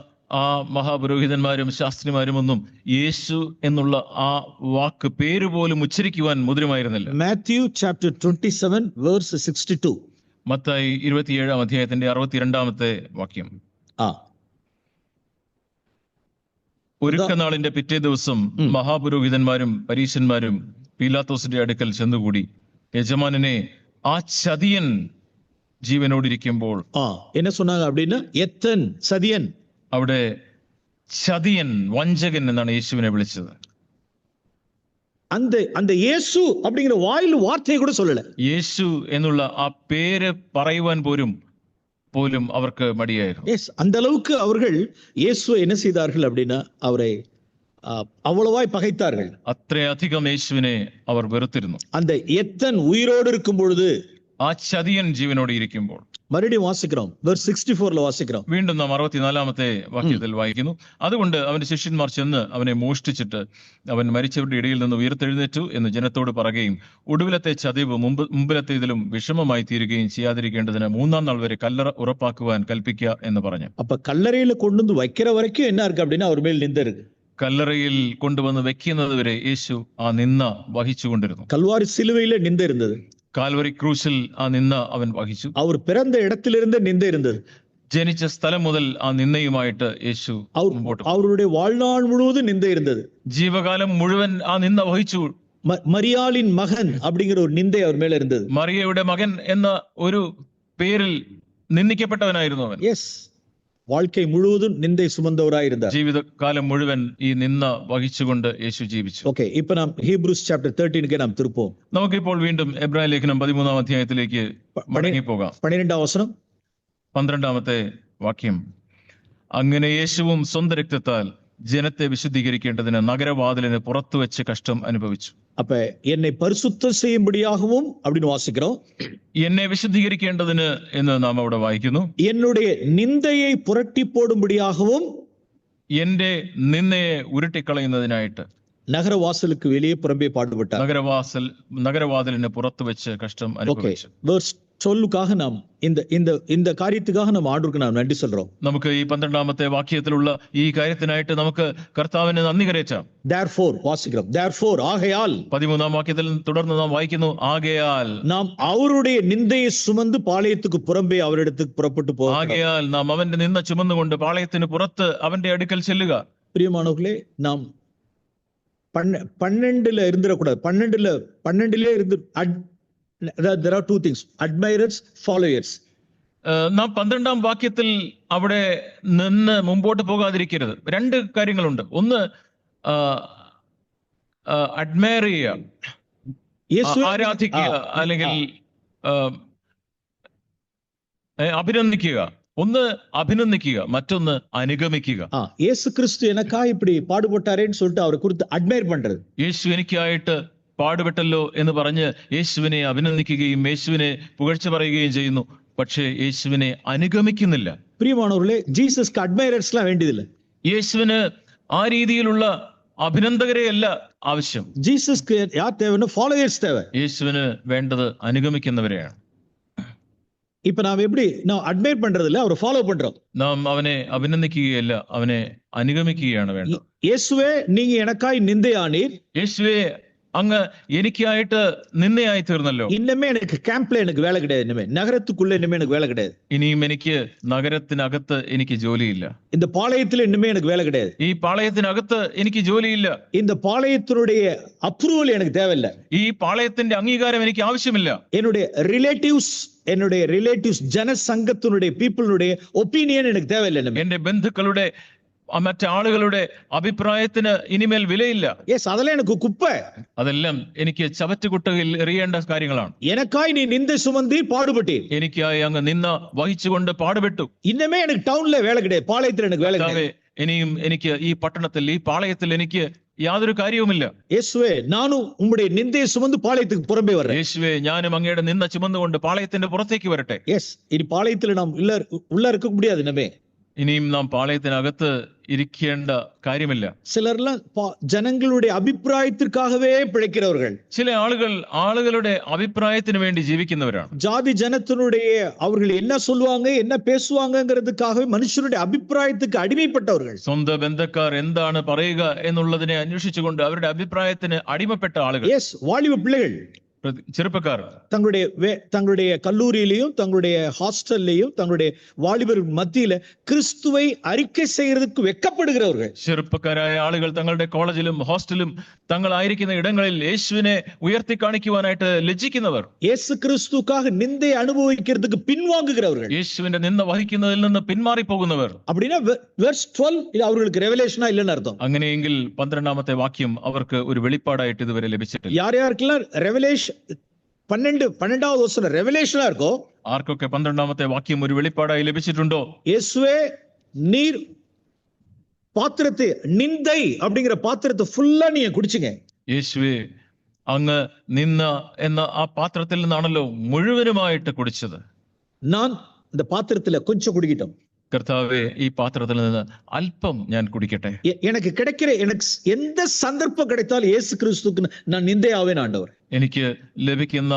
ആ മഹാപുരോഹിതന്മാരും ശാസ്ത്രിമാരും ഒന്നും യേശു എന്നുള്ള ആ വാക്ക് പേര് പോലും ഉച്ചരിക്കുവാൻ മുതിരുമായിരുന്നില്ല. Matthew chapter 27 verse 62. മത്തായി 27-ാം അധ്യായത്തിന്റെ 62-ാമത്തെ വാക്യം. ഒരുക്കനാളിന്റെ പിറ്റേ ദിവസം മഹാപുരോഹിതന്മാരും പരീശന്മാരും പീലാത്തോസിന്റെ അടുക്കൽ ചെന്നുകൂടി, യജമാനനെ, ആ ചതിയൻ ജീവനോടിരിക്കുമ്പോൾ. என்ன சொன்னாங்க அப்படின்னா எத்தன் சதியன். അവിടെ ചതിയൻ, വഞ്ചകൻ എന്നാണ് യേശുവിനെ വിളിച്ചത്. அந்த இயேசு அப்படிங்கிற வாயில் வார்த்தையை கூட சொல்லல. യേശു എന്നുള്ള ആ പേര് പറയുവാൻ പോലും അവർക്ക് മടിയായിരുന്നു. அந்த அளவுக்கு அவர்கள் இயேசுவை என்ன செய்தார்கள் அப்படின்னா அவரை அவ்வளவாய் பகைத்தார்கள். അത്രയധികം യേശുവിനെ അവർ വെറുത്തിരുന്നു. அந்த எத்தன் உயிரோடு இருக்கும் பொழுது, ആ ചതിയൻ ജീവനോട് ഇരിക്കുമ്പോൾ. മറുപടിയും വാസിக்கிறோம். വേഴ്സ് 64 വാസിக்கிறோം. വീണ്ടും നാം 64-ാമത്തെ വാക്യത്തിൽ വായിക്കുന്നു, അതുകൊണ്ട് അവന്റെ ശിഷ്യന്മാർ ചെന്ന് അവനെ മോഷ്ടിച്ചിട്ട് അവൻ മരിച്ചവരുടെ ഇടയിൽ നിന്ന് ഉയർത്തെഴുന്നേറ്റു എന്ന് ജനത്തോട് പറയുകയും ഒടുവിലത്തെ ചതിവ് മുമ്പിലത്തേതിലും വിഷമമായി തീരുകയും ചെയ്യാതിരിക്കേണ്ടതിന് 3-ാം നാൾ വരെ കല്ലറ ഉറപ്പാക്കുവാൻ കൽപ്പിക്കുക എന്ന് പറഞ്ഞു. അപ്പൊ കല്ലറയിൽ കൊണ്ടുവന്ന് വയ്க்கிற വரைக்கும் என்ன இருக்கு அப்படின்னா அவர் மேல் நிந்தை இருக்கு. കല്ലറയിൽ കൊണ്ടുവന്ന് വെക്കുന്നത് വരെ യേശു ആ നിന്ന വഹിച്ചുകൊണ്ടിരുന്നു. கல்வாரி சிலுவையில நிந்தை இருந்தது. കാൽവറി ക്രൂശിൽ ആ നിന്ന അവൻ വഹിച്ചു. அவர் பிறந்த இடத்திலிருந்து நிந்தை இருந்தது. ജനിച്ച സ്ഥലം മുതൽ ആ നിന്നയുമായിട്ട് യേശു മുമ്പോട്ട്. அவருடைய வாழ்நாள் முழுவதும் நிந்தை இருந்தது. ജീവകാലം മുഴുവൻ ആ നിന്ന വഹിച്ചു. மரியாளின் மகன் அப்படிங்கிற ஒரு நிந்தை அவர் மேல இருந்தது. മറിയയുടെ മകൻ എന്ന ഒരു പേരിൽ നിന്ദിക്കപ്പെട്ടവനായിരുന്നു അവൻ. எஸ், வாழ்க்கை முழுவதும் நிந்தை சுமந்தவராய் இருந்தார். ജീവിതകാലം മുഴുവൻ ഈ നിന്ന വഹിച്ചുകൊണ്ട് യേശു ജീവിച്ചു. ഓക്കേ, ഇപ്പോ നാം ഹീബ്രൂസ് ചാപ്റ്റർ 13ക്ക് നാം തിരുപ്പോം. നമുക്കിപ്പോൾ വീണ്ടും എബ്രായ ലേഖനം 13-ാം അധ്യായത്തിലേക്ക് മടങ്ങി പോകാം. 12ാം വചനം, 12ാമത്തെ വാക്യം. അങ്ങനെ യേശുവും സ്വന്തം രക്തത്താൽ ജനത്തെ വിശുദ്ധീകരിക്കേണ്ടതിന് നഗരവാതിലിന് പുറത്തു വെച്ച് കഷ്ടം അനുഭവിച്ചു. அப்ப என்னை பரிசுத்தம் செய்யும்படியாகவும் அப்படின்னு வாசிக்கிறோம். എന്നെ വിശുദ്ധീകരിക്കേണ്ടതിന് എന്ന് നാം അവിടെ വായിക്കുന്നു. என்னுடைய நிந்தையை புரட்டி போடும்படியாகவும், എന്റെ നിന്നയെ ഉരുട്ടിക്കളയുന്നതിനായിട്ട് நகரவாசலுக்கு வெளியே புறம்பே பாடுபட்டார். നഗരവാതിലിന് പുറത്തു വെച്ച് കഷ്ടം അനുഭവിച്ചു. வேர்ஸ் 12க்காக நாம் இந்த காரியத்துக்காக நாம் ஆண்டவருக்கு நாம் நன்றி சொல்றோம். നമുക്ക് ഈ 12ാമത്തെ വാക്യത്തിലുള്ള ഈ കാര്യത്തിനായിട്ട് നമുക്ക് കർത്താവിന് നന്ദി കരയറ്റാം. therefore വാസിக்கிறோம். therefore ஆகையால், 13ാം വാക്യത്തിൽ തുടർന്ന് നാം വായിക്കുന്നു, ആകയാൽ நாம் அவருடைய நிந்தையை சுமந்து பாளையத்துக்கு புறம்பே அவரிடத்துக்கு புறப்பட்டு போகிறோம். ആകയാൽ നാം അവന്റെ നിന്ന ചുമന്നുകൊണ്ട് പാളയത്തിന് പുറത്ത് അവന്റെ അടുക്കൽ ചെല്ലുക. பிரியமானவர்களே, நாம் 12ல இருந்துடக்கூடாது. 12லே இருந்து there are two things, admirers, followers. നാം 12ാം വാക്യത്തിൽ അവിടെ നിന്ന് മുമ്പോട്ട് പോകാതിരിക്കരുത്. രണ്ട് കാര്യങ്ങളുണ്ട്. ഒന്ന്, അഡ്മയർ ചെയ്യുക, ആരാധിക്കുക, അല്ലെങ്കിൽ അഭിനന്ദിക്കുക. ഒന്ന് അഭിനന്ദിക്കുക, മറ്റൊന്ന് അനുഗമിക്കുക. യേശു ക്രിസ്തു எனக்காய் இப்படி பாடுபட்டாரேன்னு சொல்லிட்டு அவரை குறித்து அட்மையர் பண்றது. യേശു എനിക്കായിട്ട് പാടുപെട്ടല്ലോ എന്ന് പറഞ്ഞ് യേശുവിനെ അഭിനന്ദിക്കുകയും യേശുവിനെ പുകഴ്ച പറയുകയും ചെയ്യുന്നു. പക്ഷേ യേശുവിനെ അനുഗമിക്കുന്നില്ല. പ്രിയമാനവர்களே, ജീസസ്ക്ക് അഡ്മയറേഴ്സ്லாம் വേണ്ടിയതില്ല. യേശുവിന് ആ രീതിയിലുള്ള അഭിനന്ദകരെയല്ല ആവശ്യം. ജീസസ്ക്ക് യാർ തേവന ഫോളോവേഴ്സ് തേവ. യേശുവിന് വേണ്ടത് അനുഗമിക്കുന്നവരെയാണ്. ഇപ്പൊ നാം എവിടെ നാം അഡ്മയർ പண்றதில்ல, അവരെ ഫോളോ பண்றோம். നാം അവനെ അഭിനന്ദിക്കുകയല്ല, അവനെ അനുഗമിക്കുകയാണ് വേണ്ടത്. യേശുവേ, നീங்க எனக்காய் நிந்தையானீர். യേശുവേ, അങ്ങ് എനിക്കായിട്ട് നിന്നയായി തീർന്നല്ലോ. ഇന്നമേ എനിക്ക് ക്യാമ്പിൽ എനിക്ക് വേല കിടயாது. ഇന്നമേ നഗരത്തുക്കുള്ള ഇന്നമേ എനിക്ക് വേല കിടயாது. ഇനിയും എനിക്ക് നഗരത്തിനകത്ത് എനിക്ക് ജോലിയില്ല. இந்த பாளையத்தில் ഇന്നമേ എനിക്ക് വേല കിടயாது. ഈ പാളയത്തിനകത്ത് എനിക്ക് ജോലിയില്ല. இந்த பாளையத்தினுடைய அப்ரூவல் எனக்கு தேவையில்ல. ഈ പാളയത്തിന്റെ അംഗീകാരം എനിക്ക് ആവശ്യമില്ല. என்னுடைய ரிலேட்டிவ்ஸ் ஜனசங்கத்தினுடைய പീപ്പിളിനുடைய ഒപ്പീനിയൻ എനിക്ക് தேவையில்லை. എന്റെ ബന്ധുക്കളുടെ മറ്റാളുകളുടെ അഭിപ്രായത്തിന് ഇനിമേൽ വിലയില്ല. അതെല്ലാം എനിക്ക് കുപ്പ. അതെല്ലാം എനിക്ക് ചവറ്റുകുട്ടയിൽ എറിയേണ്ട കാര്യങ്ങളാണ്. எனக்காய் நீ நிந்தை சுமந்து பாடுபட்டீ. എനിക്കായി അങ്ങ് നിന്ന വഹിച്ചുകൊണ്ട് പാടുപെട്ടു. ഇന്നമേ എനിക്ക് ടൗണിലെ വേല കിടயாது, പാളയത്തിൽ എനിക്ക് വേല കിടயாது. ഇനിയും എനിക്ക് ഈ പട്ടണത്തിൽ, ഈ പാളയത്തിൽ എനിക്ക് യാതൊരു കാര്യവുമില്ല. യേശുവേ, നാനും ഉമ്മുடைய നിന്ദയെ സുമந்து പാളയத்துக்கு പുറമേ വരട്ടെ. യേശുവേ, ഞാനും അങ്ങയുടെ നിന്ന ചുമന്നുകൊണ്ട് പാളയത്തിന്റെ പുറത്തേക്ക് വരട്ടെ. ഇനി പാളയത്തിൽ നാം ഉള്ള இருக்க முடியாது. ഇന്നമേ ഇനിയും നാം പാളയത്തിനകത്ത് ഇരിക്കേണ്ട കാര്യമില്ല. ചിലരെല്ലാം ജനങ്ങളുടെ അഭിപ്രായത്തിற்காகவே പിഴக்கிறவர்கள். ചില ആളുകളുടെ അഭിപ്രായത്തിന് വേണ്ടി ജീവിക്കുന്നവരാണ്. ജാതി ജനത്തിനുடைய அவர்கள் என்ன சொல்வாங்க என்ன பேசுவாங்கங்கிறதுக்காகவே മനുഷ്യരുടെ അഭിപ്രായത്തിற்கு അടിമപ്പെട്ടവர்கள். സ്വന്തം ബന്ധക്കാർ എന്താണ് പറയുക എന്നുള്ളതിനെ അന്വേഷിച്ചുകൊണ്ട് അവരുടെ അഭിപ്രായത്തിന് അടിമപ്പെട്ട ആളുകൾ. വാലിബ പിള്ളകൾ, ചെറുപ്പക്കാർ தங்களுடைய கல்லூரியிலையும் தங்களுடைய ஹாஸ்டல்லையும் தங்களுடைய வாலிபர் மத்தியில கிறிஸ்துவை அறிக்கை செய்யறதுக்கு வெட்கப்படுகிறவர்கள். ചെറുപ്പക്കാരായ ആളുകൾ തങ്ങളുടെ കോളേജിലും ഹോസ്റ്റലും തങ്ങളായിരിക്കുന്ന ഇടങ്ങളിൽ യേശുവിനെ ഉയർത്തി കാണിക്കുവാനായിട്ട് ലജ്ജിക്കുന്നവർ. യേശു ക്രിസ്തുക്കാக നിന്ദை അനുഭവിக்கிறதுக்கு പിൻവാങ്ങുகிறவர்கள். യേശുവിന്റെ നിന്ദ വഹിക്കുന്നതിൽ നിന്ന് പിന്മാറി പോകുന്നവർ. அப்படினா വെർസ് 12 അവർക്ക് റെവലേഷനാ ഇല്ലെന്ന് അർത്ഥം. അങ്ങനെയെങ്കിൽ 12ാമത്തെ വാക്യം അവർക്ക് ഒരു വെളിപ്പാടായിട്ട് ഇതുവരെ ലഭിച്ചിട്ടില്ല. யாருக்கெல்லாம் ரெவலேஷன் 12வது வசனம் ரெவலேஷனா இருக்கோ, ആർക്കൊക്കെ 12ാമത്തെ വാക്യം ഒരു വെളിപ്പാടായി ലഭിച്ചിട്ടുണ്ടോ? യേശുവേ, നീർ പാത്രത്തെ നിന്ദை அப்படிங்கிற പാത്രത്തെ ഫുള്ളா നീ കുടിച്ചിங்க. യേശുവേ, അങ്ങ് നിന്ന എന്ന ആ പാത്രത്തിൽ നിന്നാണല്ലോ മുഴുവനുമായിട്ട് കുടിച്ചത്. ഞാൻ இந்த பாத்திரத்துல கொஞ்சம் குடிக்கிட்டோம். കർത്താവേ, ഈ പാത്രത്തിൽ നിന്ന് അല്പം ഞാൻ കുടിക്കട്ടെ. எனக்கு கிடைக்கிற எனக்கு எந்த சந்தர்ப்பம் கிடைத்தாலும் இயேசு கிறிஸ்துவுக்கு நான் நிந்தையாவேன் ஆண்டவர். എനിക്ക് ലഭിക്കുന്ന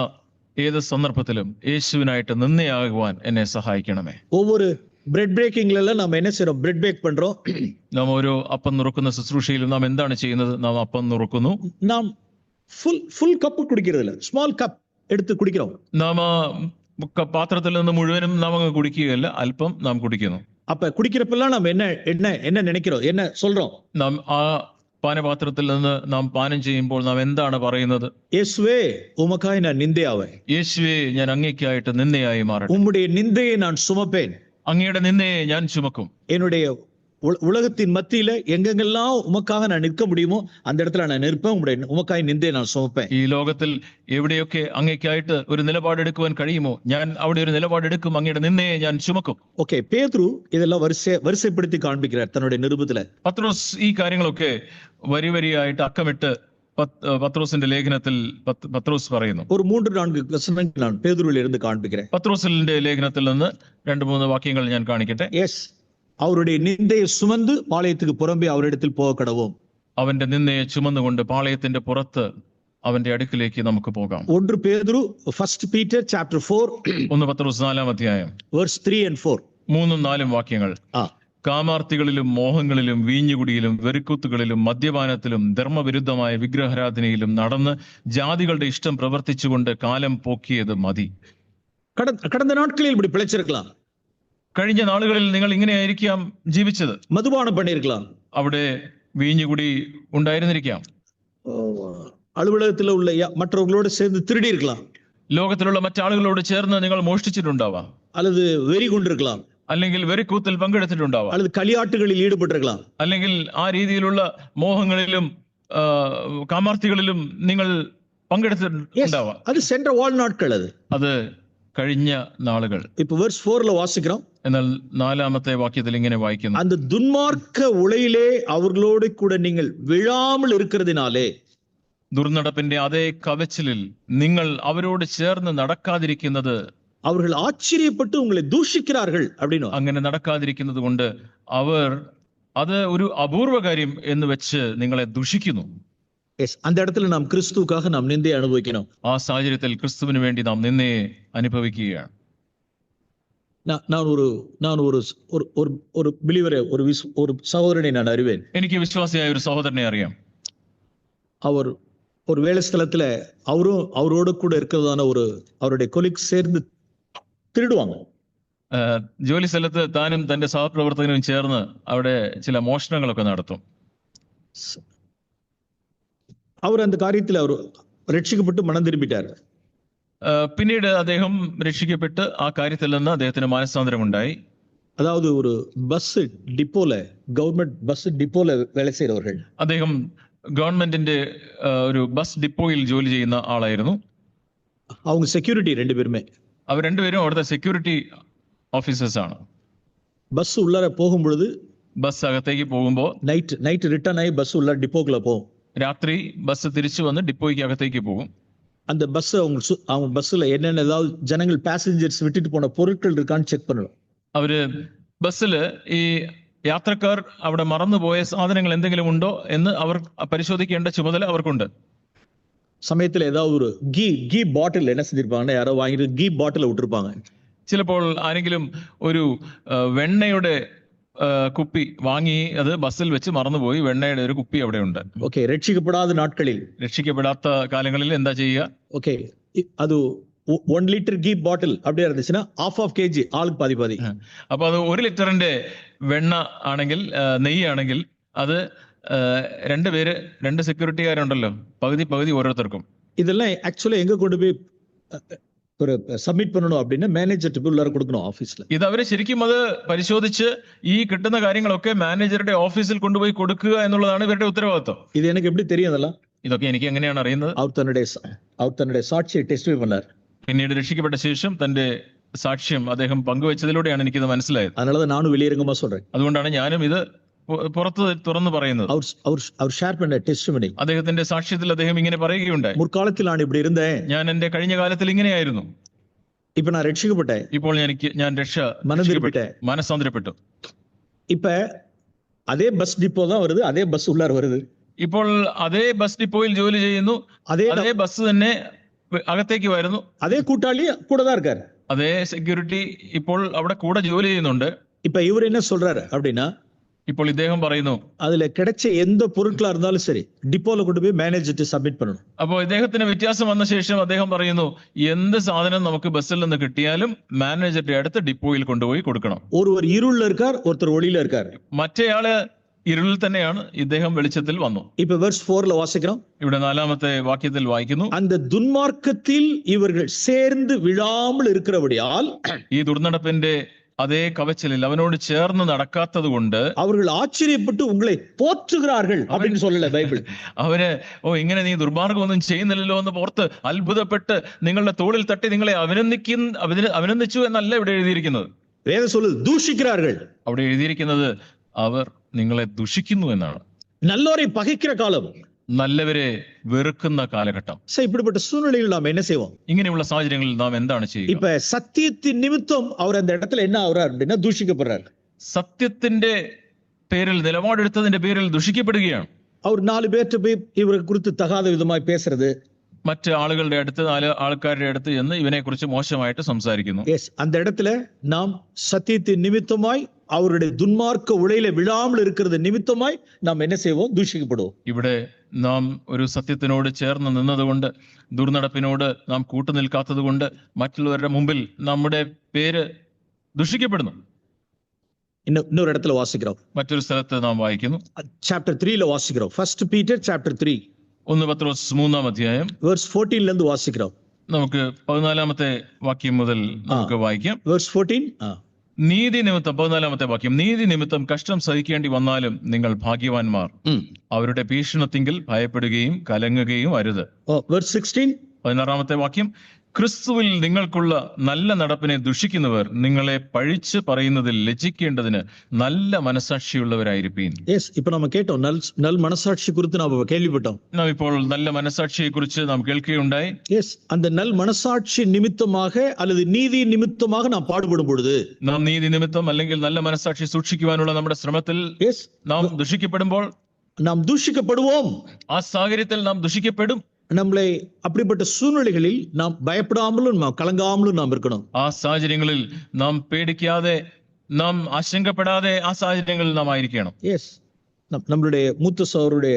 ഏത് സന്ദർഭത്തിലും യേശുവിനായിട്ട് നിന്ദയാകുവാൻ എന്നെ സഹായിക്കണമേ. ஒவ்வொரு பிரெட் பிரேக்கிங்ல எல்லாம் நம்ம என்ன செய்றோம்? பிரெட் பேக் பண்றோம். നാം ഓരോ അപ്പം നുറുക്കുന്ന ശുശ്രൂഷയിലും നാം എന്താണ് ചെയ്യുന്നത്? നാം അപ്പം നുറുക്കുന്നു. நாம் ஃபுல் கப் குடிக்கிறது இல்ல, ஸ்மால் கப் எடுத்து குடிக்கிறோம். നാം ആ പാത്രത്തിൽ നിന്ന് മുഴുവനും നാം അങ്ങ് കുടിക്കുകയല്ല, അല്പം നാം കുടിക്കുന്നു. அப்ப குடிக்கிறப்பெல்லாம் நம்ம என்ன என்ன என்ன நினைக்கிறோம்? என்ன சொல்றோம்? നാം ആ പാനപാത്രത്തിൽ നിന്ന് നാം പാനം ചെയ്യുമ്പോൾ നാം എന്താണ് പറയുന്നത്? இயேசுவே உமக்காய் நான் நிந்தையாவேன். യേശുവേ, ഞാൻ അങ്ങേയ്ക്കായിട്ട് നിന്ദയായി മാറട്ടെ. உம்முடைய நிந்தையை நான் சுமப்பேன். അങ്ങയുടെ നിന്ദയെ ഞാൻ ചുമക്കും. என்னுடைய உலகத்தின் மத்தியில எங்கெங்கெல்லாம் உமக்காக நான் நிற்க முடியுமோ அந்த இடத்துல நான் நிற்பேன். உமக்காய் நிந்தையை நான் சுமப்பேன். ഈ ലോകത്തിൽ എവിടെയൊക്കെ അങ്ങേയ്ക്കായിട്ട് ഒരു നിലപാടെടുക്കുവാൻ കഴിയുമോ, ഞാൻ അവിടെ ഒരു നിലപാടെടുക്കും. അങ്ങയുടെ നിന്ദയെ ഞാൻ ചുമക്കും. ஓகே, பேதுரு இதெல்லாம் வரிசைப்படுத்தி காண்பிக்கிறார் தன்னுடைய நிருபத்துல. പത്രോസ് ഈ കാര്യങ്ങളൊക്കെ വരി വരിയായിട്ട് അക്കമിട്ട് പത്രോസിന്റെ ലേഖനത്തിൽ പത്രോസ് പറയുന്നു. ஒரு 3-4 வசனங்கள் நான் பேதுருவில் இருந்து காண்பிக்கிறேன். പത്രോസിന്റെ ലേഖനത്തിൽ നിന്ന് 2-3 വാക്യങ്ങൾ ഞാൻ കാണിക്കട്ടെ. எஸ், அவருடைய நிந்தையை சுமந்து பாளையத்துக்கு புறம்பே அவரிடத்தில் போக கடவோம். അവന്റെ നിന്ദയെ ചുമന്നുകൊണ്ട് പാളയത്തിന്റെ പുറത്ത് അവന്റെ അടുക്കിലേക്ക് നമുക്ക് പോകാം. 1 பேதுரு 1 പീറ്റർ chapter 4 1 പത്രോസ് 4-ാം അധ്യായം verse 3 and 4. 3-4 വാക്യങ്ങൾ. കാമാർത്തികളിലും മോഹങ്ങളിലും വീഞ്ഞുകുടിയിലും വെറിക്കൂത്തുകളിലും മദ്യപാനത്തിലും ധർമ്മവിരുദ്ധമായ വിഗ്രഹാരാധനയിലും നടന്ന് ജാതികളുടെ ഇഷ്ടം പ്രവർത്തിച്ചുകൊണ്ട് കാലം പോക്കിയത് മതി. கடந்த நாட்களில் இப்படி பிழைச்சிருக்கலாம். കഴിഞ്ഞ നാളുകളിൽ നിങ്ങൾ ഇങ്ങനെയായിരിക്കാം ജീവിച്ചത്. மதுபானம் பண்ணிருக்கலாம். അവിടെ വീഞ്ഞുകുടി ഉണ്ടായിരുന്നിരിക്കാം. அலுவலகத்தில் உள்ள மற்றவர்களோடு சேர்ந்து திருடி இருக்கலாம். ലോകത്തിലുള്ള മറ്റാളുകളോട് ചേർന്ന് നിങ്ങൾ മോഷ്ടിച്ചിട്ടുണ്ടാവാം. அல்லது வெறி கொண்டிருக்கலாம். അല്ലെങ്കിൽ വെറിക്കൂത്തിൽ പങ്കെടുത്തിട്ടുണ്ടാവാം. அல்லது களியாட்டுகளில் ஈடுபட்டிருக்கலாம். അല്ലെങ്കിൽ ആ രീതിയിലുള്ള മോഹങ്ങളിലും കാമാർത്തികളിലും നിങ്ങൾ പങ്കെടുത്തിട്ടുണ്ടാവാം. அது சென்ற வாழ்நாட்கள். അത് കഴിഞ്ഞ നാളുകൾ. இப்ப verse 4ல வாசிக்கிறோம். എന്നാൽ 4-ാമത്തെ വാക്യത്തിൽ ഇങ്ങനെ വായിക്കുന്നു. அந்த துன்மார்க்க உளையிலே அவர்களோடு கூட நீங்கள் விழாமல் இருக்கிறதினாலே. ദുർനടപ്പിന്റെ അതേ കവച്ചിലിൽ നിങ്ങൾ അവരോട് ചേർന്ന് നടക്കാതിരിക്കുന്നത്, அவர்கள் ஆச்சரியப்பட்டு உங்களை தூஷிக்கிறார்கள் அப்படின்னு. അങ്ങനെ നടക്കാതിരിക്കുന്നത് കൊണ്ട് അവർ അത് ഒരു അപൂർവ കാര്യം എന്ന് വെച്ച് നിങ്ങളെ ദുഷിക്കുന്നു. அந்த இடத்துல நாம் கிறிஸ்துவுக்காக நாம் நிந்தையை அனுபவிக்கணும். ആ സാഹചര്യത്തിൽ ക്രിസ്തുവിന് വേണ്ടി നാം നിന്ദയെ അനുഭവിക്കുകയാണ്. நான் ஒரு பிலீவரை, ஒரு சகோதரனை நான் அறிவேன். എനിക്ക് വിശ്വാസിയായ ഒരു സഹോദരനെ അറിയാം. அவர் ஒரு வேலை ஸ்தலத்துல அவரோட கூட இருக்கிறதான அவருடைய கொலீக் சேர்ந்து திருடுவாங்க. ജോലി സ്ഥലത്ത് താനും തന്റെ സഹപ്രവർത്തകനും ചേർന്ന് അവിടെ ചില മോഷണങ്ങളൊക്കെ നടത്തും. அவர் அந்த காரியத்தில் அவர் രക്ഷിക്കപ്പെട്ട് മനം തിരുമ്പിட்டார். പിന്നീട് അദ്ദേഹം രക്ഷിക്കപ്പെട്ട് ആ കാര്യത്തിൽ നിന്ന് അദ്ദേഹത്തിന് മാനസാന്തരം ഉണ്ടായി. அதாவது ஒரு பஸ் டிப்போல, கவர்மெண்ட் பஸ் டிப்போல வேலை செய்றவர்கள். അദ്ദേഹം ഗവൺമെന്റിന്റെ ഒരു ബസ് ഡിപ്പോയിൽ ജോലി ചെയ്യുന്ന ആളായിരുന്നു. அவங்க செக்யூரிட்டி 2 பேருமே. അവർ രണ്ടുപേരും അവിടുത്തെ സെക്യൂരിറ്റി ഓഫീസേഴ്സ് ആണ്. பஸ் உள்ளார போகும்பொழுது, ബസ് അകത്തേക്ക് പോകുമ്പോൾ, நைட் ரிட்டர்ன் ஆகி பஸ் உள்ள டிப்போக்குள்ள போகும். രാത്രി ബസ് തിരിച്ചു വന്ന് ഡിപ്പോയ്ക്ക് അകത്തേക്ക് പോകും. அந்த பஸ் அவங்க பஸ்ல என்னென்ன ஏதாவது ஜனங்கள் പാസഞ്ചേഴ്സ് விட்டுட்டு போன பொருட்கள் இருக்கான்னு செக் பண்ணணும். അവര് ബസ്സില് ഈ യാത്രക്കാർ അവിടെ മറന്നുപോയ സാധനങ്ങൾ എന്തെങ്കിലും ഉണ്ടോ എന്ന് അവർ പരിശോധിക്കേണ്ട ചുമതല അവർക്കുണ്ട്. സമയത്തിൽ ഏதாவது ഒരു ഗീ ബോട്ടിൽ என்ன செஞ்சிருப்பாங்கன்னா யாரோ வாங்கிட்டு ഗീ ബോട്ടിൽ വിട്ടിருப்பாங்க. ചിലപ്പോൾ ആരെങ്കിലും ഒരു വെണ്ണയുടെ കുപ്പി വാങ്ങി അത് ബസ്സിൽ വെച്ച് മറന്നുപോയി. വെണ്ണയുടെ ഒരു കുപ്പി അവിടെ ഉണ്ട്. ഓക്കെ, രക്ഷിക്കപ്പെടാത്ത നാட்களிൽ, രക്ഷിക്കപ്പെടാത്ത കാലങ്ങളിൽ എന്താ ചെയ്യുക? ഓക്കെ, അത് 1 ലിറ്റർ ഗീ ബോട്ടിൽ அப்படியே இருந்துச்சுன்னா half kg ആൾക്ക് പാതി. അപ്പൊ അത് 1 ലിറ്ററിന്റെ വെണ്ണ ആണെങ്കിൽ, നെയ്യാണെങ്കിൽ അത് 2 സെക്യൂരിറ്റിക്കാരുണ്ടല്ലോ, പകുതി ഓരോരുത്തർക്കും. இதெல்லாம் ஆக்சுவலா எங்க கொண்டு போய் ஒரு சப்மிட் பண்ணணும் அப்படின்னா மேனேஜர் உள்ளார കൊടുക്കണം ഓഫീസിൽ. ഇത് അവര് ശരിക്കും അത് പരിശോധിച്ച് ഈ കിട്ടുന്ന കാര്യങ്ങളൊക്കെ മാനേജറുടെ ഓഫീസിൽ കൊണ്ടുപോയി കൊടുക്കുക എന്നുള്ളതാണ് ഇവരുടെ ഉത്തരവാദിത്വം. ഇത് എനിക്ക് எப்படி தெரியும்? அதெல்லாம் ഇതൊക്കെ എനിക്ക് എങ്ങനെയാണ് അറിയുന്നത്? അവർ തന്റെ സാക്ഷിയെ ടെസ്റ്റിഫൈ பண்ணார். പിന്നീട് രക്ഷിക്കപ്പെട്ട ശേഷം തന്റെ സാക്ഷ്യം അദ്ദേഹം പങ്കുവെച്ചതിലൂടെയാണ് എനിക്കിത് മനസ്സിലായത്. அதனால நானும் வெளியரங்கமா சொல்றேன். അതുകൊണ്ടാണ് ഞാനും ഇത് പുറത്ത് തുറന്നു പറയുന്നത്. അവർ ഷെയർ பண்ண ടെസ്റ്റിമണി, അദ്ദേഹത്തിന്റെ സാക്ഷ്യത്തിൽ അദ്ദേഹം ഇങ്ങനെ പറയുകയുണ്ടായി. മുற்കാലത്തിലാണ് ഇവിടെ ഇരുന്നേ, ഞാൻ എന്റെ കഴിഞ്ഞ കാലത്തിൽ ഇങ്ങനെയായിരുന്നു. ഇപ്പൊ ഞാൻ രക്ഷിക്കപ്പെട്ടെ, ഇപ്പോൾ ഞാൻ മനസ്സാന്തരപ്പെട്ടു. ഇപ്പൊ അതേ ബസ് ഡിപ്പോ தான் வருது, അതേ ബസ് உள்ளார வருது. ഇപ്പോൾ അതേ ബസ് ഡിപ്പോയിൽ ജോലി ചെയ്യുന്നു, അതേ ബസ് തന്നെ അകത്തേക്ക് വരുന്നു. അതേ കൂട്ടാളി കൂടെ தான் இருக்காரு. അതേ സെക്യൂരിറ്റി ഇപ്പോൾ അവിടെ കൂടെ ജോലി ചെയ്യുന്നുണ്ട്. இப்ப இவர் என்ன சொல்றாரு அப்படின்னா, ഇപ്പോൾ ഇദ്ദേഹം പറയുന്നു, அதுல கிடைச்ச எந்த பொருட்களா இருந்தாலும் சரி டிப்போல கொண்டு போய் மேனேஜர்ட்டு சப்மிட் பண்ணணும். അപ്പോൾ ഇദ്ദേഹത്തിന് വ്യത്യാസം വന്ന ശേഷം അദ്ദേഹം പറയുന്നു, എന്ത് സാധനം നമുക്ക് ബസ്സിൽ നിന്ന് കിട്ടിയാലും മാനേജറുടെ അടുത്ത് ഡിപ്പോയിൽ കൊണ്ടുപോയി കൊടുക്കണം. ஒருவர் இருள்ல இருக்கார், ஒருத்தர் ஒளியில இருக்கார். മറ്റേയാള് ഇരുളിൽ തന്നെയാണ്, ഇദ്ദേഹം വെളിച്ചത്തിൽ വന്നു. இப்ப verse 4ல வாசிக்கிறோம். ഇവിടെ 4-ാമത്തെ വാക്യത്തിൽ വായിക്കുന്നു, அந்த துன்மார்க்கத்தில் இவர்கள் சேர்ந்து விழாமல் இருக்கிறபடியால் ഈ ദുർനടപ്പിന്റെ അതേ കവച്ചലിൽ അവനോട് ചേർന്ന് നടക്കാത്തത് കൊണ്ട് அவர்கள் ஆச்சரியப்பட்டு உங்களை போற்றுகிறார்கள் அப்படின்னு சொல்லல பைபிள். അവര് ഇങ്ങനെ നീ ദുർമാർഗമൊന്നും ചെയ്യുന്നില്ലല്ലോ എന്ന് ഓർത്ത് അത്ഭുതപ്പെട്ട് നിങ്ങളുടെ തോളിൽ തട്ടി നിങ്ങളെ അഭിനന്ദിച്ചു എന്നല്ല ഇവിടെ എഴുതിയിരിക്കുന്നത്. வேதம் சொல்லுது தூஷிக்கிறார்கள். അവിടെ എഴുതിയിരിക്കുന്നത് അവർ നിങ്ങളെ ദുഷിക്കുന്നു എന്നാണ്. நல்லோரை பகைக்கிற காலம், നല്ലവരെ വെറുക്കുന്ന കാലഘട്ടം. இப்படிப்பட்ட சூழ்நிலையில் நாம் என்ன செய்வோம்? ഇങ്ങനെയുള്ള സാഹചര്യങ്ങളിൽ നാം എന്താണ് ചെയ്യുക? இப்ப சத்தியத்தின் நிமித்தம் அவர் அந்த இடத்துல என்ன ஆகுறார் அப்படின்னா தூஷிக்கப்படுறார். സത്യത്തിന്റെ പേരിൽ, നിലപാടെടുത്തതിന്റെ പേരിൽ ദുഷിക്കപ്പെടുകയാണ്. அவர் 4 பேர்ட்ட போய் இவரை குறித்து தகாத விதமாய் பேசுறது, മറ്റ് ആളുകളുടെ അടുത്ത്, 4 ആൾക്കാരുടെ അടുത്ത് എന്ന് ഇവനെ കുറിച്ച് മോശമായിട്ട് സംസാരിക്കുന്നു. அந்த இடத்துல நாம் சத்தியத்தின் நிமித்தமாய் அவருடைய துன்மார்க்க உளையில விழாமல் இருக்கிறது நிமித்தமாய் நாம் என்ன செய்வோம்? தூஷிக்கப்படுவோம். ഇവിടെ നാം ഒരു സത്യത്തിനോട് ചേർന്ന് നിന്നതുകൊണ്ട്, ദുർനടപ്പിനോട് നാം കൂട്ടുനിൽക്കാത്തത് കൊണ്ട് മറ്റുള്ളവരുടെ മുമ്പിൽ നമ്മുടെ പേര് ദുഷിക്കപ്പെടുന്നു. இன்னொரு இடத்துல வாசிக்கிறோம். മറ്റൊരു സ്ഥലത്ത് നാം വായിക്കുന്നു, சாப்டர் 3ல வாசிக்கிறோம். 1 Peter சாப்டர் 3 1 പത്രോസ് 3-ാം അധ്യായം verse 14ல இருந்து வாசிக்கிறோம். നമുക്ക് 14-ാമത്തെ വാക്യം മുതൽ നമുക്ക് വായിക്കാം. verse 14 നീതി നിമിത്തം, 14-ാമത്തെ വാക്യം, നീതി നിമിത്തം കഷ്ടം സഹിക്കേണ്ടി വന്നാലും നിങ്ങൾ ഭാഗ്യവാന്മാർ. അവരുടെ ഭീഷണത്തിങ്കിൽ ഭയപ്പെടുകയും കലങ്ങുകയും അരുത്. verse 16 16-ാമത്തെ വാക്യം, ക്രിസ്തുവിൽ നിങ്ങൾക്കുള്ള നല്ല നടപ്പിനെ ദുഷിക്കുന്നവർ നിങ്ങളെ പഴിച്ച് പറയുന്നതിൽ ലജ്ജിക്കേണ്ടതിന് നല്ല മനസാക്ഷിയുള്ളവരായിരിപ്പീൻ. இப்ப நம்ம கேட்டோம், நல் மனசாட்சி குறித்து நாம கேள்விப்பட்டோம். നാം ഇപ്പോൾ നല്ല മനസാക്ഷിയെ കുറിച്ച് നാം കേൾക്കുകയുണ്ടായി. அந்த நல் மனசாட்சி நிமித்தமாக அல்லது நீதி நிமித்தமாக நாம் பாடுபடும் பொழுது, നാം നീതി നിമിത്തം അല്ലെങ്കിൽ നല്ല മനസാക്ഷി സൂക്ഷിക്കുവാനുള്ള നമ്മുടെ ശ്രമത്തിൽ നാം ദുഷിക്കപ്പെടുമ്പോൾ, நாம் தூஷிக்கப்படுவோம். ആ സാഹചര്യത്തിൽ നാം ദുഷിക്കപ്പെടും. நம்மளை அப்படிப்பட்ட சூழ்நிலைகளில் நாம் பயப்படாமலும் நாம் கலங்காமலும் நாம் இருக்கணும். ആ സാഹചര്യങ്ങളിൽ നാം പേടിക്കാതെ, നാം ആശങ്കപ്പെടാതെ ആ സാഹചര്യങ്ങളിൽ നാം ആയിരിക്കണം. நம்மளுடைய மூத்த சகோதரருடைய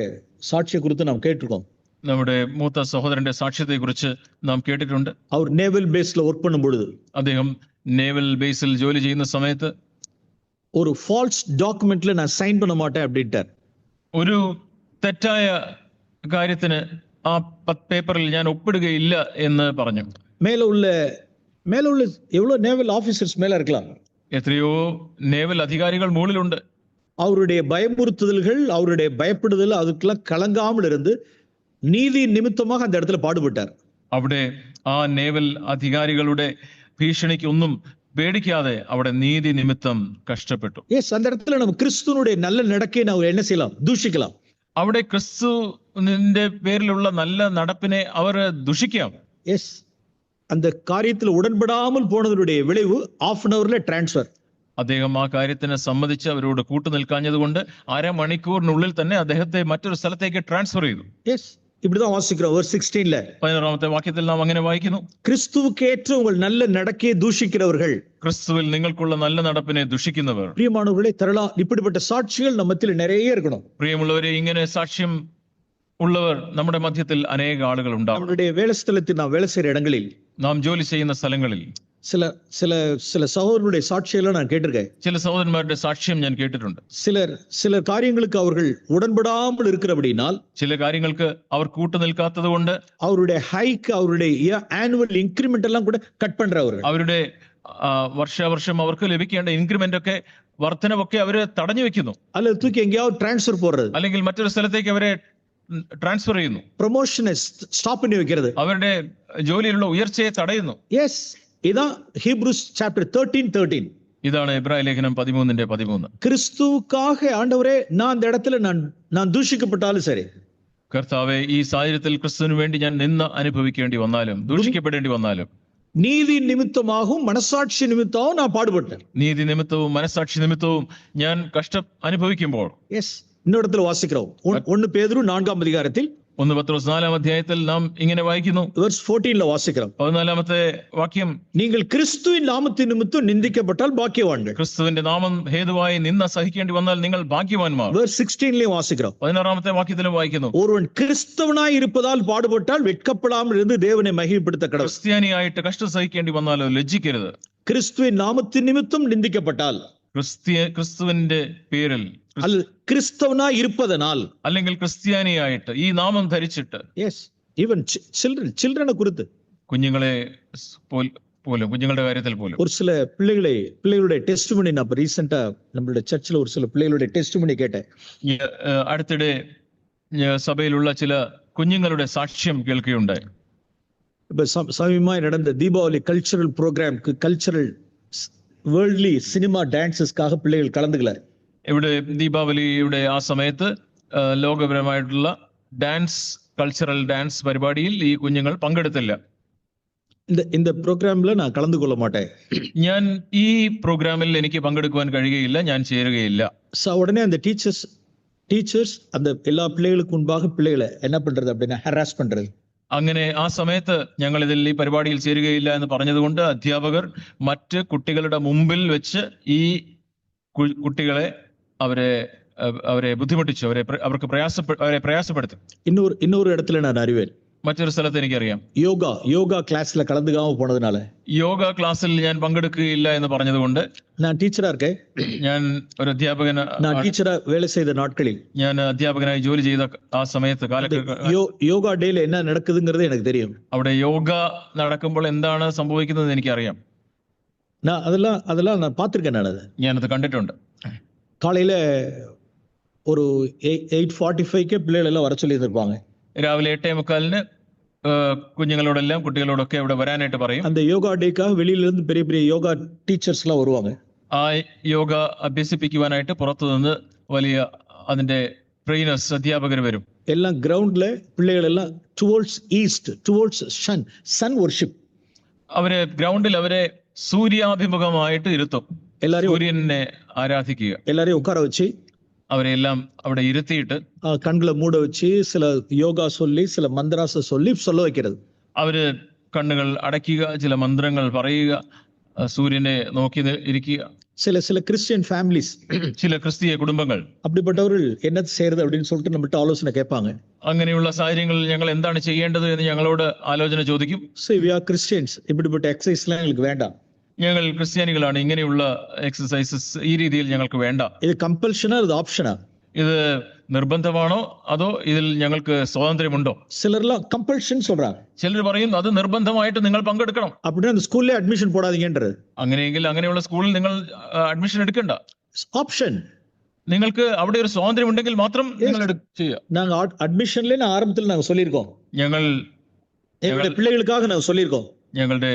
சாட்சியை குறித்து நாம் கேட்டிருக்கோம். നമ്മുടെ മൂത്ത സഹോദരന്റെ സാക്ഷ്യത്തെ കുറിച്ച് നാം കേട്ടിട്ടുണ്ട്. அவர் நேவல் பேஸ்ல ஒர்க் பண்ணும் பொழுது, അദ്ദേഹം നേവൽ ബേസിൽ ജോലി ചെയ്യുന്ന സമയത്ത് ஒரு ஃபால்ஸ் டாக்குமெண்ட்ல நான் சைன் பண்ண மாட்டேன் அப்படின்ட்டார். ഒരു തെറ്റായ കാര്യത്തിന് ആ പേപ്പറിൽ ഞാൻ ഒപ്പിടുകയില്ല എന്ന് പറഞ്ഞു. மேல உள்ள எவ்வளவு நேவல் ஆபீசர்ஸ் மேல இருக்கலாம், എത്രയോ നേവൽ അധികാരികൾ മുകളിലുണ്ട്. அவருடைய பயமுறுத்துதல்கள், அவருடைய பயப்படுதல் அதுக்கெல்லாம் கலங்காமல் இருந்து நீதி நிமித்தமாக அந்த இடத்துல பாடுபட்டார். അവിടെ ആ നേവൽ അധികാരികളുടെ ഭീഷണിക്കൊന്നും പേടിക്കാതെ അവിടെ നീതി നിമിത്തം കഷ്ടപ്പെട്ടു. அந்த இடத்துல நம்ம கிறிஸ்துவனுடைய நல்ல நடக்கையை நாம் என்ன செய்யலாம்? தூஷிக்கலாம். അവിടെ ക്രിസ്തുവിന്റെ പേരിലുള്ള നല്ല നടപ്പിനെ അവർ ദുഷിക്കാം. அந்த കാര്യത്തിൽ ഉടൻപെടാமல் പോണതിന്റെ വിளைവ് ഹാഫ് ആൻ അവറിലെ ട്രാൻസ്ഫർ. അദ്ദേഹം ആ കാര്യത്തിന് സമ്മതിച്ച് അവരോട് കൂട്ടുനിൽക്കാഞ്ഞത് കൊണ്ട് അരമണിക്കൂറിനുള്ളിൽ തന്നെ അദ്ദേഹത്തെ മറ്റൊരു സ്ഥലത്തേക്ക് ട്രാൻസ്ഫർ ചെയ്തു. இப்படிதான் வாசிக்கிறோம். verse 16ல 16-ാമത്തെ വാക്യത്തിൽ നാം അങ്ങനെ വായിക്കുന്നു, கிறிஸ்துவுக்கு ஏற்ற உங்கள் நல்ல நடக்கையை தூஷிக்கிறவர்கள், ക്രിസ്തുവിൽ നിങ്ങൾക്കുള്ള നല്ല നടപ്പിനെ ദുഷിക്കുന്നവർ. பிரியமானவர்களே, தரலா இப்படிப்பட்ட சாட்சிகள் நம்ம மத்தியில் நிறைய இருக்கணும். പ്രിയമുള്ളവരെ, ഇങ്ങനെ സാക്ഷ്യം ഉള്ളവർ നമ്മുടെ മധ്യത്തിൽ അനേക ആളുകൾ ഉണ്ടാവും. நம்மளுடைய வேலை ஸ்தலத்தில் நாம் வேலை செய்யற இடங்களில், നാം ജോലി ചെയ്യുന്ന സ്ഥലങ്ങളിൽ சில சில சில சகோதரருடைய சாட்சிகளை நான் கேட்டிருக்கேன். ചില സഹോദരന്മാരുടെ സാക്ഷ്യം ഞാൻ കേട്ടിട്ടുണ്ട്. சில காரியங்களுக்கு அவர்கள் உடன்படாமல் இருக்கிறபடினால், ചില കാര്യങ്ങൾക്ക് അവർ കൂട്ടുനിൽക്കാത്തത് കൊണ്ട് அவருடைய ஹைக், அவருடைய ஆனுவல் இன்கிரிமெண்ட் எல்லாம் கூட கட் பண்றவர்கள், അവരുടെ വർഷാവർഷം അവർക്ക് ലഭിക്കേണ്ട ഇൻക്രിമെന്റ് ഒക്കെ, വർധനവൊക്കെ അവര് തടഞ്ഞു വെക്കുന്നു. அல்லது தூக்கி எங்கேயாவது டிரான்ஸ்ஃபர் போடுறது, അല്ലെങ്കിൽ മറ്റൊരു സ്ഥലത്തേക്ക് അവരെ ട്രാൻസ്ഫർ ചെയ്യുന്നു. പ്രൊമോഷനെ സ്റ്റോപ്പ് பண்ணி வைக்கிறது, അവരുടെ ജോലിയിലുള്ള ഉയർച്ചയെ തടയുന്നു. இதான் ஹீப்ரூஸ் சாப்டர் 13:13. ഇതാണ് എബ്രായ ലേഖനം 13:13. கிறிஸ்துவுக்காக ஆண்டவரே, நான் அந்த இடத்துல நான் தூஷிக்கப்பட்டாலும் சரி, കർത്താവേ, ഈ സാഹചര്യത്തിൽ ക്രിസ്തുവിന് വേണ്ടി ഞാൻ നിന്ന് അനുഭവിക്കേണ്ടി വന്നാലും, ദൂഷിക്കപ്പെടേണ്ടി വന്നാലും, நீதி நிமித்தமாகவும் மனசாட்சி நிமித்தமாகவும் நான் பாடுபட்டேன். നീതി നിമിത്തവും മനസാക്ഷി നിമിത്തവും ഞാൻ കഷ്ടം അനുഭവിക്കുമ്പോൾ, இன்னொரு இடத்துல வாசிக்கிறோம். 1 பேதுரு 4-ாம் அதிகாரத்தில் 1 പത്രോസ് 4-ാം അധ്യായത്തിൽ നാം ഇങ്ങനെ വായിക്കുന്നു. verse 14 വാസിக்கிறோம். 14-ാമത്തെ വാക്യം, நீங்கள் கிறிஸ்துவின் நாமத்தின் நிமித்தம் நிந்திக்கப்பட்டால் பாக்கியவான்கள். ക്രിസ്തുവിന്റെ നാമം ഹേതുവായി നിന്ന സഹിക്കേണ്ടി വന്നാൽ നിങ്ങൾ ഭാഗ്യവാന്മാർ. verse 16 വാസിக்கிறோம். 16-ാമത്തെ വാക്യത്തിലും വായിക്കുന്നു, ஒருவன் கிறிஸ்தவனாய் இருப்பதால் பாடுபட்டால் வெட்கப்படாமல் இருந்து தேவனை மகிமைப்படுத்த கடவுள். ക്രിസ്ത്യാനിയായിട്ട് കഷ്ടം സഹിക്കേണ്ടി വന്നാലോ ലജ്ജിക്കരുത്. கிறிஸ்துவின் நாமத்தின் நிமித்தம் நிந்திக்கப்பட்டால், ക്രിസ്തുവിന്റെ പേരിൽ அல்லது கிறிஸ்தவனாய் இருப்பதனால், അല്ലെങ്കിൽ ക്രിസ്ത്യാനിയായിട്ട് ഈ നാമം ധരിച്ചിട്ട്, எஸ் ஈவன் சில்ட்ரனை குறித்து, കുഞ്ഞുങ്ങളെ പോലും, കുഞ്ഞുങ്ങളുടെ കാര്യത്തിൽ പോലും ஒரு சில பிள்ளைகளுடைய டெஸ்டிமனி நான் ரீசெண்டா நம்மளுடைய சர்ச்சில் ஒரு சில பிள்ளைகளுடைய டெஸ்டிமனி கேட்டேன். അടുത്തിടെ സഭയിലുള്ള ചില കുഞ്ഞുങ്ങളുടെ സാക്ഷ്യം കേൾക്കുകയുണ്ടായി. இப்ப சமீபமாய் நடந்த தீபாவளி கல்ச்சரல் ப்ரோக்ராம்க்கு கல்ச்சரல் வேர்ல்ட்லி சினிமா டான்சஸ்க்காக பிள்ளைகள் கலந்துக்கல. ഇവിടെ ദീപാവലിയുടെ ആ സമയത്ത് ലോകപരമായിട്ടുള്ള കൾച്ചറൽ ഡാൻസ് പരിപാടിയിൽ ഈ കുഞ്ഞുങ്ങൾ പങ്കെടുത്തില്ല. இந்த ப்ரோக்ராம்ல நான் கலந்து கொள்ள மாட்டேன். ഞാൻ ഈ പ്രോഗ്രാമിൽ എനിക്ക് പങ്കെടുക്കുവാൻ കഴിയുകയില്ല, ഞാൻ ചേരുകയില്ല. உடனே அந்த டீச்சர்ஸ் அந்த எல்லா பிள்ளைகளுக்கு முன்பாக பிள்ளைகளை என்ன பண்றது அப்படின்னா ஹராஸ் பண்றது. അങ്ങനെ ആ സമയത്ത് ഞങ്ങൾ ഇതിൽ ഈ പരിപാടിയിൽ ചേരുകയില്ല എന്ന് പറഞ്ഞതുകൊണ്ട് അധ്യാപകർ മറ്റ് കുട്ടികളുടെ മുമ്പിൽ വെച്ച് ഈ കുട്ടികളെ അവരെ ബുദ്ധിമുട്ടിച്ചു, അവർക്ക് പ്രയാസപ്പെടുത്തി. இன்னொரு இடத்துல நான் அறிவேன். മറ്റൊരു സ്ഥലത്ത് എനിക്കറിയാം, யோகா கிளாஸ்ல கலந்துக்காம போனதுனால, യോഗ ക്ലാസ്സിൽ ഞാൻ പങ്കെടുക്കുകയില്ല എന്ന് പറഞ്ഞതുകൊണ്ട്, நான் டீச்சரா இருக்கேன், ഞാൻ ഒരു நான் டீச்சரா வேலை செய்த நாட்களில், ഞാൻ അധ്യാപകനായി ജോലി ചെയ്ത ആ സമയത്ത് யோகா டேல என்ன நடக்குதுங்கிறது எனக்கு தெரியும். അവിടെ യോഗ നടക്കുമ്പോൾ എന്താണ് സംഭവിക്കുന്നത് എനിക്കറിയാം. நான் அதெல்லாம் நான் பார்த்திருக்கேன். ഞാനത് കണ്ടിട്ടുണ്ട്. காலையில ஒரு 8:45 பிள்ளைகள் எல்லாம் வர சொல்லி இருப்பாங்க. രാവിലെ 8:45 കുട്ടികളോടൊക്കെ ഇവിടെ വരാനായിട്ട് പറയും. அந்த யோகா டேக்காக வெளியில இருந்து பெரிய யோகா டீச்சர்ஸ் எல்லாம் வருவாங்க. ആ യോഗ അഭ്യസിപ്പിക്കുവാനായിട്ട് പുറത്തുനിന്ന് വലിയ അതിന്റെ ട്രെയിനേഴ്സ്, അധ്യാപകർ വരും. எல்லாம் கிரவுண்ட்ல பிள்ளைகள் எல்லாம் towards east, towards sun worship. അവരെ ഗ്രൗണ്ടിൽ അവരെ സൂര്യാഭിമുഖമായിട്ട് ഇരുത്തും, സൂര്യനെ ആരാധിക്കുക. எல்லாரையும் உட்கார வச்சு അവരെല്ലാം അവിടെ ഇരുത്തിയിട്ട് கண்களை மூட வச்சு சில யோகா சொல்லி சில மந்திராச சொல்லி சொல்ல வைக்கிறது. അവര് കണ്ണുകൾ അടയ്ക്കുക, ചില മന്ത്രങ്ങൾ പറയുക, സൂര്യനെ നോക്കി ഇരിക്കുക. சில கிறிஸ்டியன் ஃபேமிலிஸ், ചില ക്രിസ്തീയ കുടുംബങ്ങൾ அப்படிப்பட்டவர்கள் என்ன செய்யறது அப்படின்னு சொல்லிட்டு நம்மகிட்ட ஆலோசனை கேட்பாங்க. അങ്ങനെയുള്ള സാഹചര്യങ്ങളിൽ ഞങ്ങൾ എന്താണ് ചെയ്യേണ്ടത് എന്ന് ഞങ്ങളോട് ആലോചന ചോദിക്കും. we are Christians, இப்படிப்பட்ட எக்ஸசைஸ் எல்லாம் எங்களுக்கு வேண்டாம், ഞങ്ങൾ ക്രിസ്ത്യാനികളാണ്, ഇങ്ങനെയുള്ള എക്സസൈസസ് ഈ രീതിയിൽ ഞങ്ങൾക്ക് വേണ്ട. ഇത് കമ്പൽഷനാ, ഇത് ഓപ്ഷനാ? ഇത് നിർബന്ധമാണോ അതോ ഇതിൽ ഞങ്ങൾക്ക് സ്വാതന്ത്ര്യമുണ്ടോ? ചിലരെല്ലാം കമ്പൽഷൻ சொல்றாங்க. ചിലർ പറയും അത് നിർബന്ധമായിട്ട് നിങ്ങൾ പങ്കെടുക്കണം. அப்படின்னா அந்த ஸ்கூல்ல அட்மிஷன் போடாதீங்கன்றது. അങ്ങനെയെങ്കിൽ അങ്ങനെയുള്ള സ്കൂളിൽ നിങ്ങൾ അഡ്മിഷൻ എടുക്കണ്ട. ഓപ്ഷൻ. നിങ്ങൾക്ക് അവിടെ ഒരു സ്വാതന്ത്ര്യം ഉണ്ടെങ്കിൽ മാത്രം നിങ്ങൾ ചെയ്യുക. நாங்க அட்மிஷன்ல ஆரம்பத்தில் நாங்க சொல்லியிருக்கோம், ഞങ്ങളുടെ പിള്ളേകൾക്കാக நாங்க சொல்லியிருக்கோம், ഞങ്ങളുടെ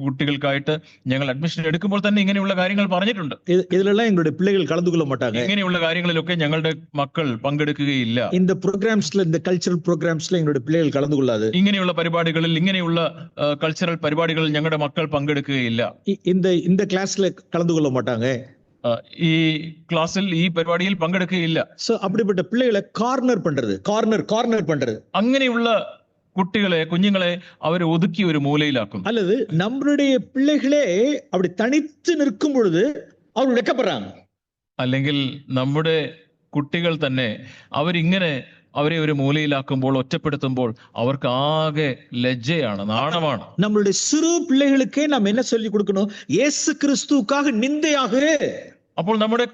കുട്ടികൾക്കായിട്ട് ഞങ്ങൾ അഡ്മിഷൻ എടുക്കുമ്പോൾ തന്നെ ഇങ്ങനെയുള്ള കാര്യങ്ങൾ പറഞ്ഞിട്ടുണ്ട്. ഇതിലെല്ലാം ഞങ്ങളുടെ പിള്ളേകൾ കലந்துകൊള്ള മാട്ടാங்க. ഇങ്ങനെയുള്ള കാര്യങ്ങളിലൊക്കെ ഞങ്ങളുടെ മക്കൾ പങ്കെടുക്കുകയില്ല. இந்த ப்ரோக்ராம்ஸ்ல, இந்த கல்ச்சரல் ப்ரோக்ராம்ஸ்ல ഞങ്ങളുടെ പിള്ളേകൾ കലந்துകൊള്ളാது. ഇങ്ങനെയുള്ള പരിപാടികളിൽ, ഇങ്ങനെയുള്ള കൾച്ചറൽ പരിപാടികളിൽ ഞങ്ങളുടെ മക്കൾ പങ്കെടുക്കുകയില്ല. இந்த கிளாஸ்ல கலந்துകൊள்ள மாட்டாங்க, ഈ ക്ലാസ്സിൽ, ഈ പരിപാടിയിൽ പങ്കെടുക്കുകയില്ല. சோ அப்படிப்பட்ட பிள்ளைகளை கார்னர் பண்றது. അങ്ങനെയുള്ള കുഞ്ഞുങ്ങളെ അവരെ ഒതുക്കി ഒരു മൂലയിലാക്കും. அல்லது நம்மளுடைய பிள்ளைகளே அப்படி தனித்து நிற்கும் பொழுது അവർ വെക്കപ്പെടുறாங்க. അല്ലെങ്കിൽ നമ്മുടെ കുട്ടികൾ തന്നെ അവരെ ഒരു മൂലയിലാക്കുമ്പോൾ, ഒറ്റപ്പെടുത്തുമ്പോൾ അവർക്ക് ആകെ ലജ്ജയാണ്, നാണമാണ്. நம்மளுடைய சிறு பிள்ளைகளுக்கே நாம் என்ன சொல்லி கொடுக்கணும்? இயேசு கிறிஸ்துவுக்காக நிந்தையாக. അപ്പോൾ നമ്മുടെ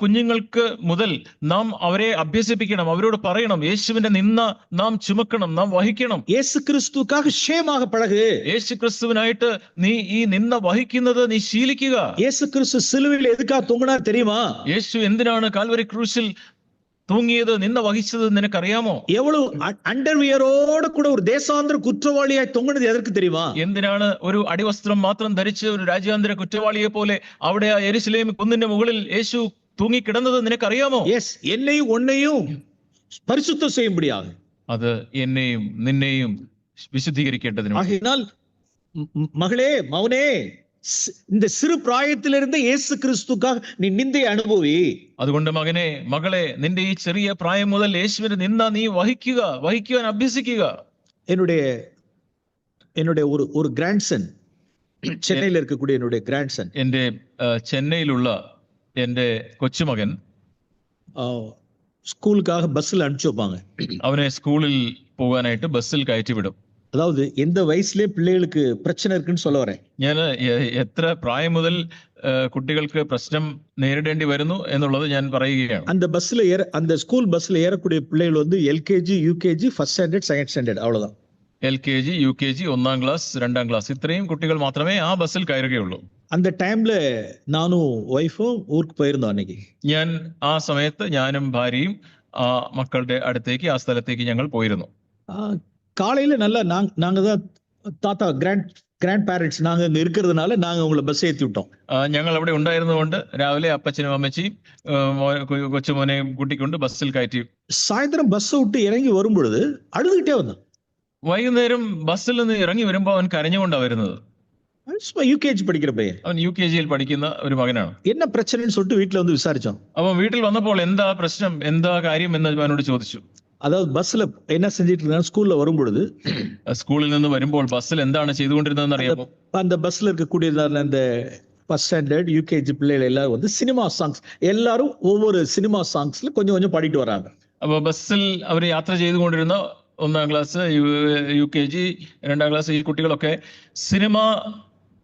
കുഞ്ഞുങ്ങൾക്ക് മുതൽ നാം അവരെ അഭ്യസിപ്പിക്കണം, അവരോട് പറയണം, യേശുവിന്റെ നിന്ന നാം ചുമക്കണം, നാം വഹിക്കണം. இயேசு கிறிஸ்துவுக்காக ஷேமாக பழகு. യേശു ക്രിസ്തുവിനായിട്ട് നീ ഈ നിന്ന വഹിക്കുന്നത് നീ ശീലിക്കുക. இயேசு கிறிஸ்து சிலுவையில் எதுக்காக தொங்கினார் தெரியுமா? യേശു എന്തിനാണ് കാൽവരി ക്രൂശിൽ തൂങ്ങിയത്, നിന്ന വഹിച്ചത് നിനക്കറിയാമോ? എവ്വളவு അണ്ടർവിയറോട് കൂടെ ഒരു ദേശാന്തര കുറ്റവാളിയായി തൊങ്ങുന്നത് എതற்கு தெரியுமா? എന്തിനാണ് ഒരു അടിവസ്ത്രം മാത്രം ധരിച്ച് ഒരു രാജ്യാന്തര കുറ്റവാളിയെ പോലെ അവിടെ ആ യെരുശലേം കുന്നിന്റെ മുകളിൽ യേശു തൂങ്ങിക്കിടന്നത് നിനക്കറിയാമോ? യെസ്, എന്നെയും ഉന്നെയും പരിശുദ്ധം ചെയ്യുമ്പടിയാക. അത് എന്നെയും നിന്നെയും വിശുദ്ധീകരിക്കേണ്ടതിന്. ആകയാൽ മകളെ, മൗനേ, இந்த சிறு பிராயத்திலிருந்து இயேசு கிறிஸ்துக்காக நீ நிந்தை அனுபவி. അതുകൊണ്ട് മകനെ മകളെ നിന്റെ ഈ ചെറിയ പ്രായം മുതൽ യേശുവിന്റെ നിന്ന നീ വഹിക്കുവാൻ അഭ്യസിക്കുക. என்னுடைய என்னுடைய ஒரு கிராண்ட்சன், ചെന്നൈയിൽ இருக்கக்கூடிய என்னுடைய கிராண்ட்சன், എന്റെ ചെന്നൈയിലുള്ള എന്റെ കൊച്ചുമകൻ ஸ்கூலுக்காக பஸ்ல அனுப்பிச்சு வைப்பாங்க. അവനെ സ്കൂളിൽ പോകാനായിട്ട് ബസ്സിൽ കയറ്റിവിടും. அதாவது எந்த வயசுலயே பிள்ளைகளுக்கு பிரச்சனை இருக்குன்னு சொல்ல வரேன். ഞാൻ എത്ര പ്രായം മുതൽ കുട്ടികൾക്ക് പ്രശ്നം നേരിടേണ്ടി വരുന്നു എന്നുള്ളത് ഞാൻ പറയുകയാണ്. அந்த பஸ்ல அந்த ஸ்கூல் பஸ்ல ஏறக்கூடிய பிள்ளைகள் வந்து LKG, UKG, first standard, second standard, அவ்வளவுதான். LKG, UKG, 1ാം ക്ലാസ്, 2ാം ക്ലാസ് ഇത്രയും കുട്ടികൾ മാത്രമേ ആ ബസ്സിൽ കയറുകയുള്ളൂ. அந்த டைம்ல நானும் ஒய்ஃபும் ஊருக்கு போயிருந்தோம் அன்னைக்கு. ഞാൻ ആ സമയത്ത് ഞാനും ഭാര്യയും ആ മക്കളുടെ അടുത്തേക്ക് ആ സ്ഥലത്തേക്ക് ഞങ്ങൾ പോയിരുന്നു. காலையில நல்லா நாங்க தான் தாத்தா கிராண்ட் பேரண்ட்ஸ் நாங்க அங்க இருக்கிறதுனால நாங்க உங்களை பஸ் ஏத்தி விட்டோம். ഞങ്ങൾ അവിടെ ഉണ്ടായിരുന്നുകൊണ്ട് രാവിലെ അപ്പച്ചനും അമ്മച്ചിയും കൊച്ചുമോനെയും കൂട്ടിക്കൊണ്ട് ബസ്സിൽ കയറ്റി. சாயந்தரம் பஸ் விட்டு இறங்கி வரும்பொழுது அழுதுகிட்டே வந்தான். വൈകുന്നേരം ബസ്സിൽ നിന്ന് ഇറങ്ങി വരുമ്പോൾ അവൻ കരഞ്ഞുകൊണ്ടാണ് വരുന്നത്. யூகேஜி படிக்கிற பையன், അവൻ UKG-യിൽ പഠിക്കുന്ന ഒരു മകനാണ്. என்ன பிரச்சனைன்னு சொல்லிட்டு வீட்டுல வந்து விசாரிச்சோம். അവൻ വീട്ടിൽ വന്നപ്പോൾ എന്താ പ്രശ്നം, എന്താ കാര്യം എന്ന് അവനോട് ചോദിച്ചു. அதாவது பஸ்ல என்ன செஞ்சிட்டு இருந்தா, ஸ்கூல்ல வரும்பொழுது സ്കൂളിൽ നിന്ന് വരുമ്പോൾ ബസ്സിൽ എന്താണ് ചെയ്തുകൊണ്ടിരുന്നതെന്ന് അറിയാമോ? அந்த பஸ்ல இருக்கக்கூடியதான அந்த ஃபர்ஸ்ட் ஸ்டாண்டர்ட், யூகேஜி பிள்ளைகள் எல்லாரும் வந்து சினிமா சாங்ஸ், எல்லாரும் ஒவ்வொரு சினிமா சாங்ஸ்ல கொஞ்சம் கொஞ்சம் பாடிட்டு வராங்க. അപ്പൊ ബസ്സിൽ അവർ യാത്ര ചെയ്തുകൊണ്ടിരുന്ന 1ാം ക്ലാസ്, UKG, 2ാം ക്ലാസ് ഈ കുട്ടികളൊക്കെ സിനിമ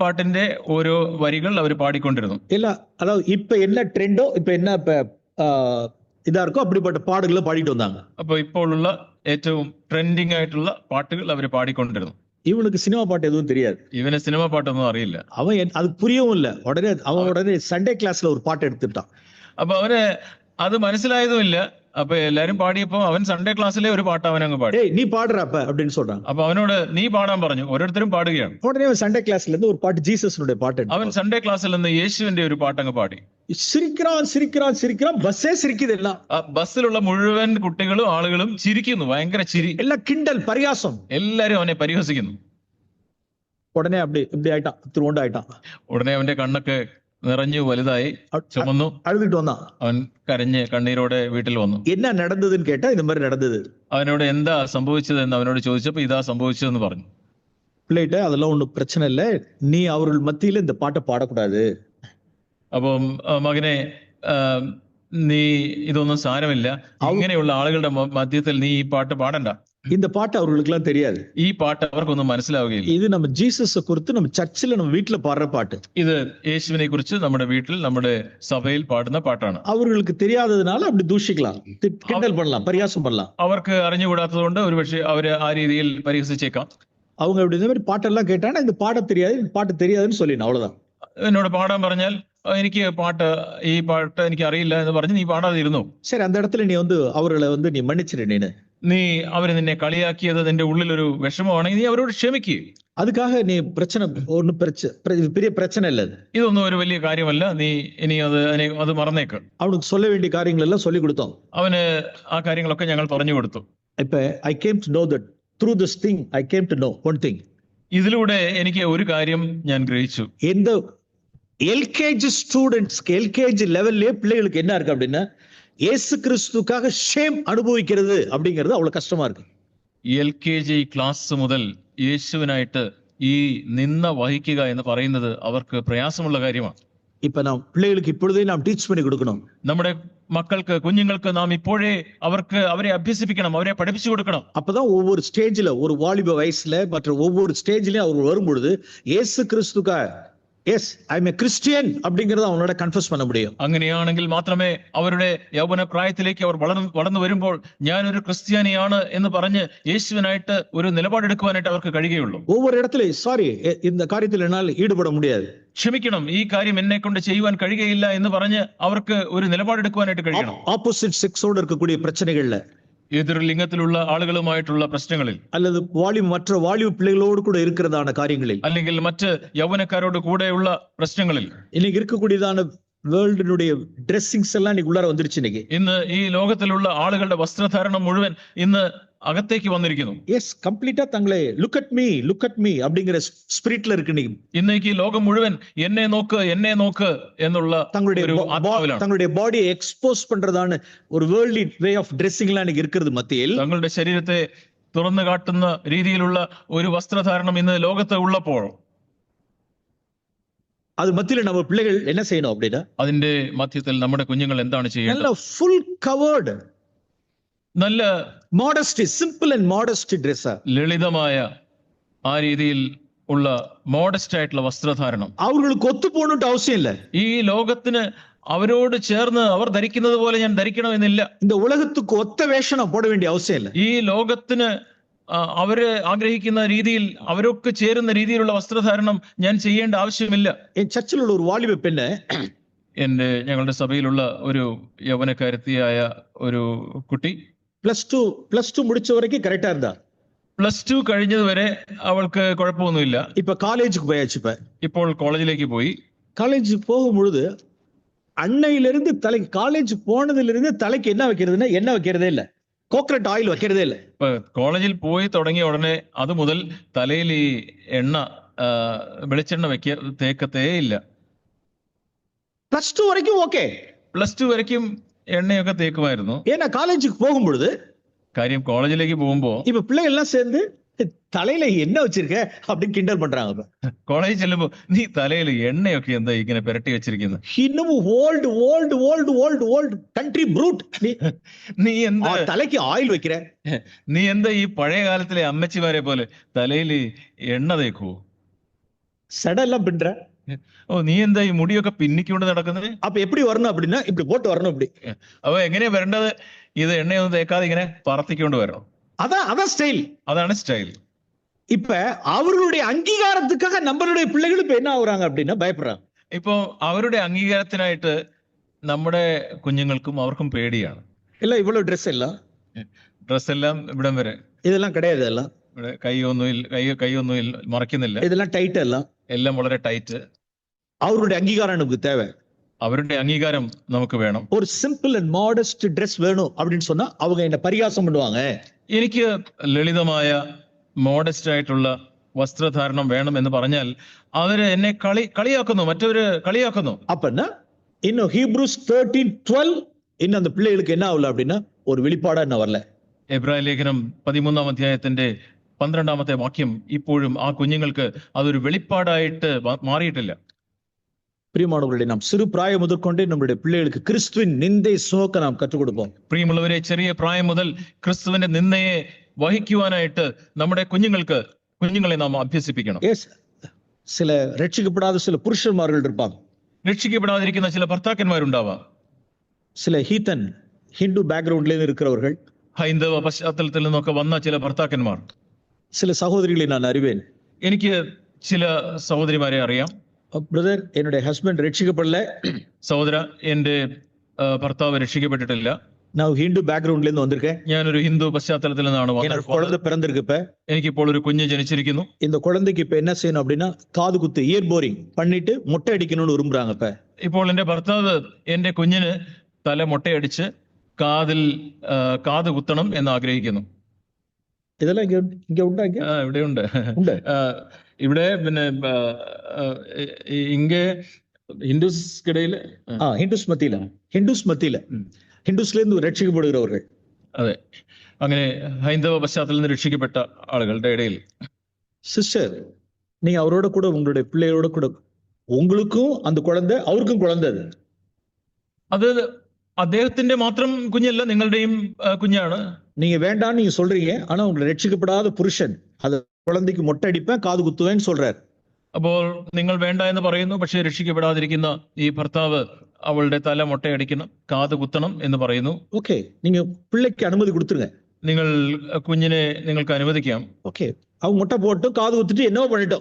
പാട്ടിന്റെ ഓരോ വരികൾ അവർ പാടിക്കൊണ്ടിരുന്നു. எல்லாம் அதாவது இப்ப என்ன ட்ரெண்டோ, இப்ப என்ன இதா இருக்கோ அப்படிப்பட்ட பாடல்களை பாடிட்டு வந்தாங்க. അപ്പൊ ഇപ്പോഴുള്ള ഏറ്റവും ട്രെൻഡിങ് ആയിട്ടുള്ള പാട്ടുകൾ അവർ പാടിക്കൊണ്ടിരുന്നു. இவனுக்கு சினிமா பாட்டு எதுவும் தெரியாது. ഇവന് സിനിമ പാട്ടൊന്നും അറിയില്ല. அவன் அது புரியவும் இல்ல. உடனே சண்டே கிளாஸ்ல ஒரு பாட்டு எடுத்துட்டான். അപ്പൊ അവന് അത് മനസ്സിലായതുമില്ല. അപ്പൊ എല്ലാരും പാടിയപ്പോ അവൻ സൺഡേ ക്ലാസ്സിലെ ഒരു പാട്ട് അവനങ്ങ് പാടി. நீ பாடுறப்ப அப்படின்னு சொல்றான். അപ്പൊ അവനോട് നീ പാടാൻ പറഞ്ഞു. ഓരോരുത്തരും പാടുകയാണ്. உடனே சண்டே கிளாஸ்ல இருந்து ஒரு பாட்டு, ஜீசஸ்னுடைய பாட்டு, അവൻ സൺഡേ ക്ലാസ്സിൽ നിന്ന് യേശുവിന്റെ ഒരു പാട്ടങ്ങ് പാടി. சிரிக்கிறான், பஸ்ஸே சிரிக்குது. எல்லாம் ബസ്സിലുള്ള മുഴുവൻ കുട്ടികളും ആളുകളും ചിരിക്കുന്നു. ഭയങ്കര ചിരി, எல்லாம் கிண்டல், பரியாசம், എല്ലാരും അവനെ പരിഹസിക്കുന്നു. உடனே இப்படி ஆயிட்டான், திருவண்டாயிட்டான். ഉടനെ അവന്റെ കണ്ണൊക്കെ നിറഞ്ഞു വലുതായി ചുമന്നു. அழுதுட்டு வந்தான். അവൻ കരഞ്ഞ് കണ്ണീരോടെ വീട്ടിൽ വന്നു. என்ன நடந்ததுன்னு கேட்டா இந்த மாதிரி நடந்தது. അവനോട് എന്താ സംഭവിച്ചത് എന്ന് അവനോട് ചോദിച്ചപ്പോ ഇതാ സംഭവിച്ചതെന്ന് പറഞ്ഞു. பிள்ளைகிட்ட அதெல்லாம் ஒண்ணும் பிரச்சனை இல்லை, நீ அவர்கள் மத்தியில இந்த பாட்டை பாடக்கூடாது. അപ്പം മകനെ, നീ ഇതൊന്നും സാരമില്ല, ഇങ്ങനെയുള്ള ആളുകളുടെ മധ്യത്തിൽ നീ ഈ പാട്ട് പാടണ്ട. இந்த பாட்டு அவர்களுக்கு எல்லாம் தெரியாது. ഈ പാട്ട് അവർക്കൊന്നും മനസ്സിലാവുകയില്ല. இது நம்ம ஜீசஸை குறித்து நம்ம சர்ச்சில் நம்ம வீட்டுல பாடுற பாட்டு. ഇത് യേശുവിനെ കുറിച്ച് നമ്മുടെ വീട്ടിൽ നമ്മുടെ സഭയിൽ പാടുന്ന പാട്ടാണ്. அவர்களுக்கு தெரியாததுனால அப்படி தூஷிக்கலாம், கிண்டல் பண்ணலாம், பரியாசம் பண்ணலாம். അവർക്ക് അറിഞ്ഞുകൂടാത്തത് കൊണ്ട് ഒരുപക്ഷെ അവര് ആ രീതിയിൽ പരിഹസിച്ചേക്കാം. அவங்க அப்படி இந்த மாதிரி பாட்டெல்லாம் கேட்டானா இந்த பாட்டு தெரியாதுன்னு சொல்லிடணும், அவ்வளவுதான். എന്നോട് പാടാൻ പറഞ്ഞാൽ എനിക്ക് ഈ പാട്ട് എനിക്ക് അറിയില്ല എന്ന് പറഞ്ഞ് നീ പാടാതിരുന്നു. சரி, அந்த இடத்துல நீ வந்து அவர்களை வந்து நீ மன்னிச்சிடு. നീ അവര് നിന്നെ കളിയാക്കിയത് നിന്റെ ഉള്ളിൽ ഒരു വിഷമമാണെങ്കിൽ നീ അവരോട് ക്ഷമിക്കുക. அதுக்காக நீ பெரிய பிரச்சனை இல்ல. ഇതൊന്നും ഒരു വലിയ കാര്യമല്ല. നീ ഇനി അത് മറന്നേക്ക്. அவனுக்கு சொல்ல வேண்டிய காரியங்கள் எல்லாம் சொல்லி கொடுத்தோம். അവന് ആ കാര്യങ്ങളൊക്കെ ഞങ്ങൾ പറഞ്ഞു കൊടുത്തു. இப்ப I came to know that through this thing I came to know one thing. ഇതിലൂടെ എനിക്ക് ഒരു കാര്യം ഞാൻ ഗ്രഹിച്ചു. இந்த எல்கேஜி ஸ்டூடெண்ட்ஸ்க்கு எல்கேஜி லெவல்லே பிள்ளைகளுக்கு என்ன இருக்கு அப்படின்னா, இயேசு கிறிஸ்துக்காக ஷேம் அனுபவிக்கிறது அப்படிங்கிறது அவ்வளவு கஷ்டமா இருக்கு. LKG ക്ലാസ് മുതൽ യേശുവിനായിട്ട് ഈ നിന്ന വഹിക്കുക എന്ന് പറയുന്നത് അവർക്ക് പ്രയാസമുള്ള കാര്യമാണ്. இப்ப நாம் பிள்ளைகளுக்கு இப்பொழுதே நாம் டீச் பண்ணி கொடுக்கணும். നമ്മുടെ മക്കൾക്ക്, കുഞ്ഞുങ്ങൾക്ക് നാം ഇപ്പോഴേ അവരെ അഭ്യസിപ്പിക്കണം, അവരെ പഠിപ്പിച്ചു കൊടുക്കണം. அப்பதான் ஒவ்வொரு ஸ்டேஜ்ல, ஒரு வாலிப வயசுல மற்ற ஒவ்வொரு ஸ்டேஜ்லயும் அவர் வரும்பொழுது இயேசு கிறிஸ்துக்காக yes I am a Christian அப்படிங்கறத அவனோட கன்ஃபஸ் பண்ண முடியும். അങ്ങനെയാണെങ്കിൽ മാത്രമേ അവരുടെ യൗവന പ്രായത്തിലേക്ക് അവർ വളർന്നു വരുമ്പോൾ ഞാൻ ഒരു ക്രിസ്ത്യാനിയാണ് എന്ന് പറഞ്ഞ് യേശുവിനായിട്ട് ഒരു നിലപാടെടുക്കുവാനായിട്ട് അവർക്ക് കഴിയുകയുള്ളൂ. ஒவ்வொரு இடத்துல சாரி இந்த காரியத்தில் என்னால் ஈடுபட முடியாது, ക്ഷമിക്കണം, ഈ കാര്യം എന്നെ കൊണ്ട് ചെയ്യുവാൻ കഴിയുകയില്ല എന്ന് പറഞ്ഞ് അവർക്ക് ഒരു നിലപാടെടുക്കുവാനായിട്ട് കഴിയണം. ஆப்போசிட் செக்ஸோட இருக்கக்கூடிய பிரச்சனைகள்ல, എതിർ ലിംഗത്തിലുള്ള ആളുകളുമായിട്ടുള്ള പ്രശ്നങ്ങളിൽ, அல்லது மற்ற வாலிப பிள்ளைகளோடு கூட இருக்கிறதான காரியங்களில், അല്ലെങ്കിൽ മറ്റ് യൗവനക്കാരോട് കൂടെയുള്ള പ്രശ്നങ്ങളിൽ. இன்னைக்கு இருக்கக்கூடியதான വേൾഡിനുடைய ഡ്രസ്സിങ്സ് എല്ലാം இன்னைக்கு உள்ளார வந்துருச்சு. இன்னைக்கு ഇന്ന് ഈ ലോകത്തിലുള്ള ആളുകളുടെ വസ്ത്രധാരണം മുഴുവൻ ഇന്ന് അകത്തേക്ക് വന്നിരിക്കുന്നു. எஸ் கம்ப்ளீட்டா தங்களை லுக் அட் மீ அப்படிங்கிற ஸ்பிரிட்ல இருக்கு நீங்க. ഇന്നേക്ക് ഈ ലോകം മുഴുവൻ എന്നെ നോക്ക് എന്നുള്ള ഒരു ആത്മാവിലാണ്. தங்களுடைய பாடியை எக்ஸ்போஸ் பண்றதான ஒரு வேர்ல்ட்லி வே ஆஃப் ட்ரெஸ்ஸிங்லாம் எனக்கு இருக்குது மத்தியில். തങ്ങളുടെ ശരീരത്തെ തുറന്നു കാട്ടുന്ന രീതിയിലുള്ള ഒരു വസ്ത്രധാരണം ഇന്ന് ലോകത്ത് ഉള്ളപ്പോൾ அது மத்தியில நம்ம பிள்ளைகள் என்ன செய்யணும் அப்படின்னா, അതിന്റെ മധ്യത്തിൽ നമ്മുടെ കുഞ്ഞുങ്ങൾ എന്താണ് ചെയ്യേണ്ടത്? நல்ல ஃபுல் கவர்டு, നല്ല modesty, simple and modest dress, ലളിതമായ ആ രീതിയിൽ ഉള്ള മോഡസ്റ്റ് ആയിട്ടുള്ള വസ്ത്രധാരണം. അവർക്ക് ഒത്തു പോകണിട്ട് ആവശ്യമില്ല. ഈ ലോകത്തിന് അവരോട് ചേർന്ന് അവർ ധരിക്കുന്നത് പോലെ ഞാൻ ധരിക്കണമെന്നില്ല. இந்த உலகத்துக்கு ஒத்த வேஷம் போட வேண்டிய அவசியம் இல்லை. ഈ ലോകത്തിന് അവര് ആഗ്രഹിക്കുന്ന രീതിയിൽ അവരൊക്കെ ചേരുന്ന രീതിയിലുള്ള വസ്ത്രധാരണം ഞാൻ ചെയ്യേണ്ട ആവശ്യമില്ല. ചർച്ചിലുള്ള ഒരു വാലിബ പെണ്ണ്, ഞങ്ങളുടെ സഭയിലുള്ള ഒരു യൗവനക്കാരത്തിയായ ഒരു കുട്ടി പ്ലസ് ടു മുടിച്ച വരയ്ക്ക് കറക്റ്റാ இருந்தா. +2 കഴിഞ്ഞത് വരെ അവൾക്ക് കുഴപ്പമൊന്നുമില്ല. ഇപ്പൊ കോളേജുക്ക് പോയാச்சு. ഇപ്പോൾ കോളേജിലേക്ക് പോയി. காலேஜ் போகும்பொழுது அன்னையிலிருந்து தலைக்கு காலேஜ் போனதிலிருந்து தலைக்கு என்ன வைக்கிறதே இல்லை. കോക്കനട്ട് ഓയിൽ വെക്കരുതേ ഇല്ല. ഇപ്പൊ കോളേജിൽ പോയി തുടങ്ങിയ ഉടനെ അത് മുതൽ തലയിൽ ഈ വെളിച്ചെണ്ണ തേക്കത്തേ ഇല്ല. +2 വരയ്ക്കും ഓക്കെ. +2 വരയ്ക്കും എണ്ണയൊക്കെ തേക്കുമായിരുന്നു. ஏன்னா காலேஜுக்கு போகும்பொழுது, കാര്യം കോളേജിലേക്ക് പോകുമ്പോ இப்ப பிள்ளைகள் எல்லாம் சேர்ந்து தலையில என்ன வச்சிருக்க அப்படின்னு கிண்டல் பண்றாங்க. കോളേജിൽ ചെല്ലുമ്പോ നീ തലയിൽ എണ്ണയൊക്കെ എന്താ ഇങ്ങനെ പുരട്ടി വെച്ചിരിക്കുന്നത്? இன்னமும் ഓൾഡ് കൺട്രി ബ്രൂട്ട്, നീ എന്താ തലയ്ക്ക് ഓയിൽ വെക്കിற? നീ എന്താ ഈ പഴയ കാലത്തിലെ അമ്മച്ചിമാരെ പോലെ തലയിൽ എണ്ണ തേക്കുവോ? സടെല്ലാം പിன்ற. ഓ, നീ എന്താ ഈ മുടിയൊക്കെ പിന്നിക്കൊണ്ട് നടക്കുന്നത്? അപ്പൊ എപ്പടി വരണം அப்படின்னா இப்படி போட்டு வரணும். இப்படி അപ്പൊ എങ്ങനെയാ വരേണ്ടത്? ഇത് എണ്ണയൊന്നും തേക്കാതെ ഇങ്ങനെ പറത്തിക്കൊണ്ട് വരണം. அதான் ஸ்டைல். അതാണ് സ്റ്റൈൽ. இப்ப அவர்களுடைய அங்கீகாரத்துக்காக நம்மளுடைய பிள்ளைகள் இப்ப என்ன ஆகுறாங்க அப்படின்னா பயப்படுறாங்க. ഇപ്പൊ അവരുടെ അംഗീകാരത്തിനായിട്ട് നമ്മുടെ കുഞ്ഞുങ്ങൾക്കും അവർക്കും പേടിയാണ്. இல்ல இவ்வளவு ഡ്രസ് എല്ലാം ഇവിടം വരെ, இதெல்லாம் கிடையாது. எல்லாம் ഇവിടെ കൈയൊന്നും മറയ്ക്കുന്നില്ല. இதெல்லாம் டைட், എല്ലാം വളരെ ടൈറ്റ്. அவருடைய அங்கீகாரம் நமக்கு தேவை. അവരുടെ അംഗീകാരം നമുക്ക് വേണം. ஒரு சிம்பிள் அண்ட் மாடஸ்ட் ட்ரெஸ் வேணும் அப்படின்னு சொன்னா அவங்க என்ன பரிகாசம் பண்ணுவாங்க. എനിക്ക് ലളിതമായ മോഡസ്റ്റ് ആയിട്ടുള്ള വസ്ത്രധാരണം വേണം എന്ന് പറഞ്ഞാൽ അവര് എന്നെ കളിയാക്കുന്നു, മറ്റവര് കളിയാക്കുന്നു. அப்பன்னா இன்னும் ஹீப்ரூஸ் 13:12 இன்னும் அந்த பிள்ளைகளுக்கு என்ன ஆகல அப்படின்னா ஒரு வெளிப்பாடா என்ன வரல. എബ്രായ ലേഖനം 13-ാം അധ്യായത്തിന്റെ 12-ാമത്തെ വാക്യം ഇപ്പോഴും ആ കുഞ്ഞുങ്ങൾക്ക് അതൊരു വെളിപ്പാടായിട്ട് മാറിയിട്ടില്ല. പ്രിയമാനവர்களே, നാം சிறு പ്രായം മുതൽക്കൊണ്ടേ നമ്മുടെ പിള്ളേർക്ക് ക്രിസ്തുവിൻ നിന്ദയെ സുമക്കാൻ നാം കற்றுக் കൊടുப்போம். പ്രിയമുള്ളവരെ, ചെറിയ പ്രായം മുതൽ ക്രിസ്തുവിന്റെ നിന്ദയെ വഹിക്കുവാനായിട്ട് നമ്മുടെ കുഞ്ഞുങ്ങളെ നാം അഭ്യസിപ്പിക്കണം. சில രക്ഷിക്കപ്പെടാത്ത ചില പുരുഷന്മാர்கள் இருப்பாங்க. രക്ഷിക്കപ്പെടാതിരിക്കുന്ന ചില ഭർത്താക്കന്മാരുണ്ടാവാം. சில ഹിന്ദു ബാക്ക്ഗ്രൗണ്ടിൽ இருக்கிறவர்கள், ഹൈന്ദവ പശ്ചാത്തലത്തിൽ നിന്നൊക്കെ വന്ന ചില ഭർത്താക്കന്മാർ. ചില സഹോദരികളെ ഞാൻ അറിവേൻ. എനിക്ക് ചില സഹോദരിമാരെ അറിയാം. ബ്രദർ, என்னுடைய ஹஸ்பண்ட் രക്ഷിക്കപ്പെടல. സഹോദര, എന്റെ ഭർത്താവ് രക്ഷിക്കപ്പെട്ടിട്ടില്ല. நான் ஹிந்து பேக்ரவுண்ட்ல இருந்து வந்திருக்கேன். ഞാനൊരു ഹിന്ദു പശ്ചാത്തലത്തിൽ നിന്നാണ് വന്നത്. குழந்தை பிறந்திருக்கு. இப்ப എനിക്കിപ്പോൾ ഒരു കുഞ്ഞ് ജനിച്ചിരിക്കുന്നു. இந்த குழந்தைக்கு இப்ப என்ன செய்யணும் அப்படின்னா காது குத்து, இயர் போரிங் பண்ணிட்டு மொட்டை அடிக்கணும்னு விரும்புறாங்க. இப்ப ഇപ്പോൾ എന്റെ ഭർത്താവ് എന്റെ കുഞ്ഞിന് തല മൊട്ടയടിച്ച് കാത് കുത്തണം എന്ന് ആഗ്രഹിക്കുന്നു. ഇതെല്ലാം ഇങ്ങ ഉണ്ടാ? ഇവിടെയുണ്ട്. ഇവിടെ പിന്നെ ഇങ്ങ ഹിന്ദുസ്കിടയില് ഹിന്ദുസ് മത്തിയില് ഹിന്ദുസിലിருந்து രക്ഷിക്കപ്പെടുகிறவர்கள். അതെ, അങ്ങനെ ഹൈന്ദവ പശ്ചാത്തലത്തിൽ നിന്ന് രക്ഷിക്കപ്പെട്ട ആളുകളുടെ ഇടയിൽ. സിസ്റ്റർ, நீங்க அவரோட கூட உங்களுடைய பிள்ளையோட கூட உங்களுக்கும் அந்த குழந்தை அவருக்கும் குழந்தை. അത് അദ്ദേഹത്തിന്റെ മാത്രം കുഞ്ഞല്ല, നിങ്ങളുടെയും കുഞ്ഞാണ്. நீங்க வேண்டாம்னு நீங்க சொல்றீங்க, ஆனா உங்களை രക്ഷിക്കപ്പെടാத പുരുഷൻ അത് കുഴந்தைക്ക് മൊട്ട അടിപ്പേൻ കാത് കുത്തുവേன்னு சொல்றாரு. അപ്പോൾ നിങ്ങൾ വേണ്ട എന്ന് പറയുന്നു, പക്ഷെ രക്ഷിക്കപ്പെടാതിരിക്കുന്ന ഈ ഭർത്താവ് അവളുടെ തല മൊട്ടയടിക്കണം, കാത് കുത്തണം എന്ന് പറയുന്നു. ഓക്കെ, நீங்க பிள்ளைக்கு അനുമതി കൊടുத்துருங்க. നിങ്ങൾ കുഞ്ഞിനെ നിങ്ങൾക്ക് അനുവദിക്കാം. ഓക്കെ, അവൻ മുട്ട പോട്ടും കാത് കുത്തിട്ട് എന്നോ പണിട്ടോ.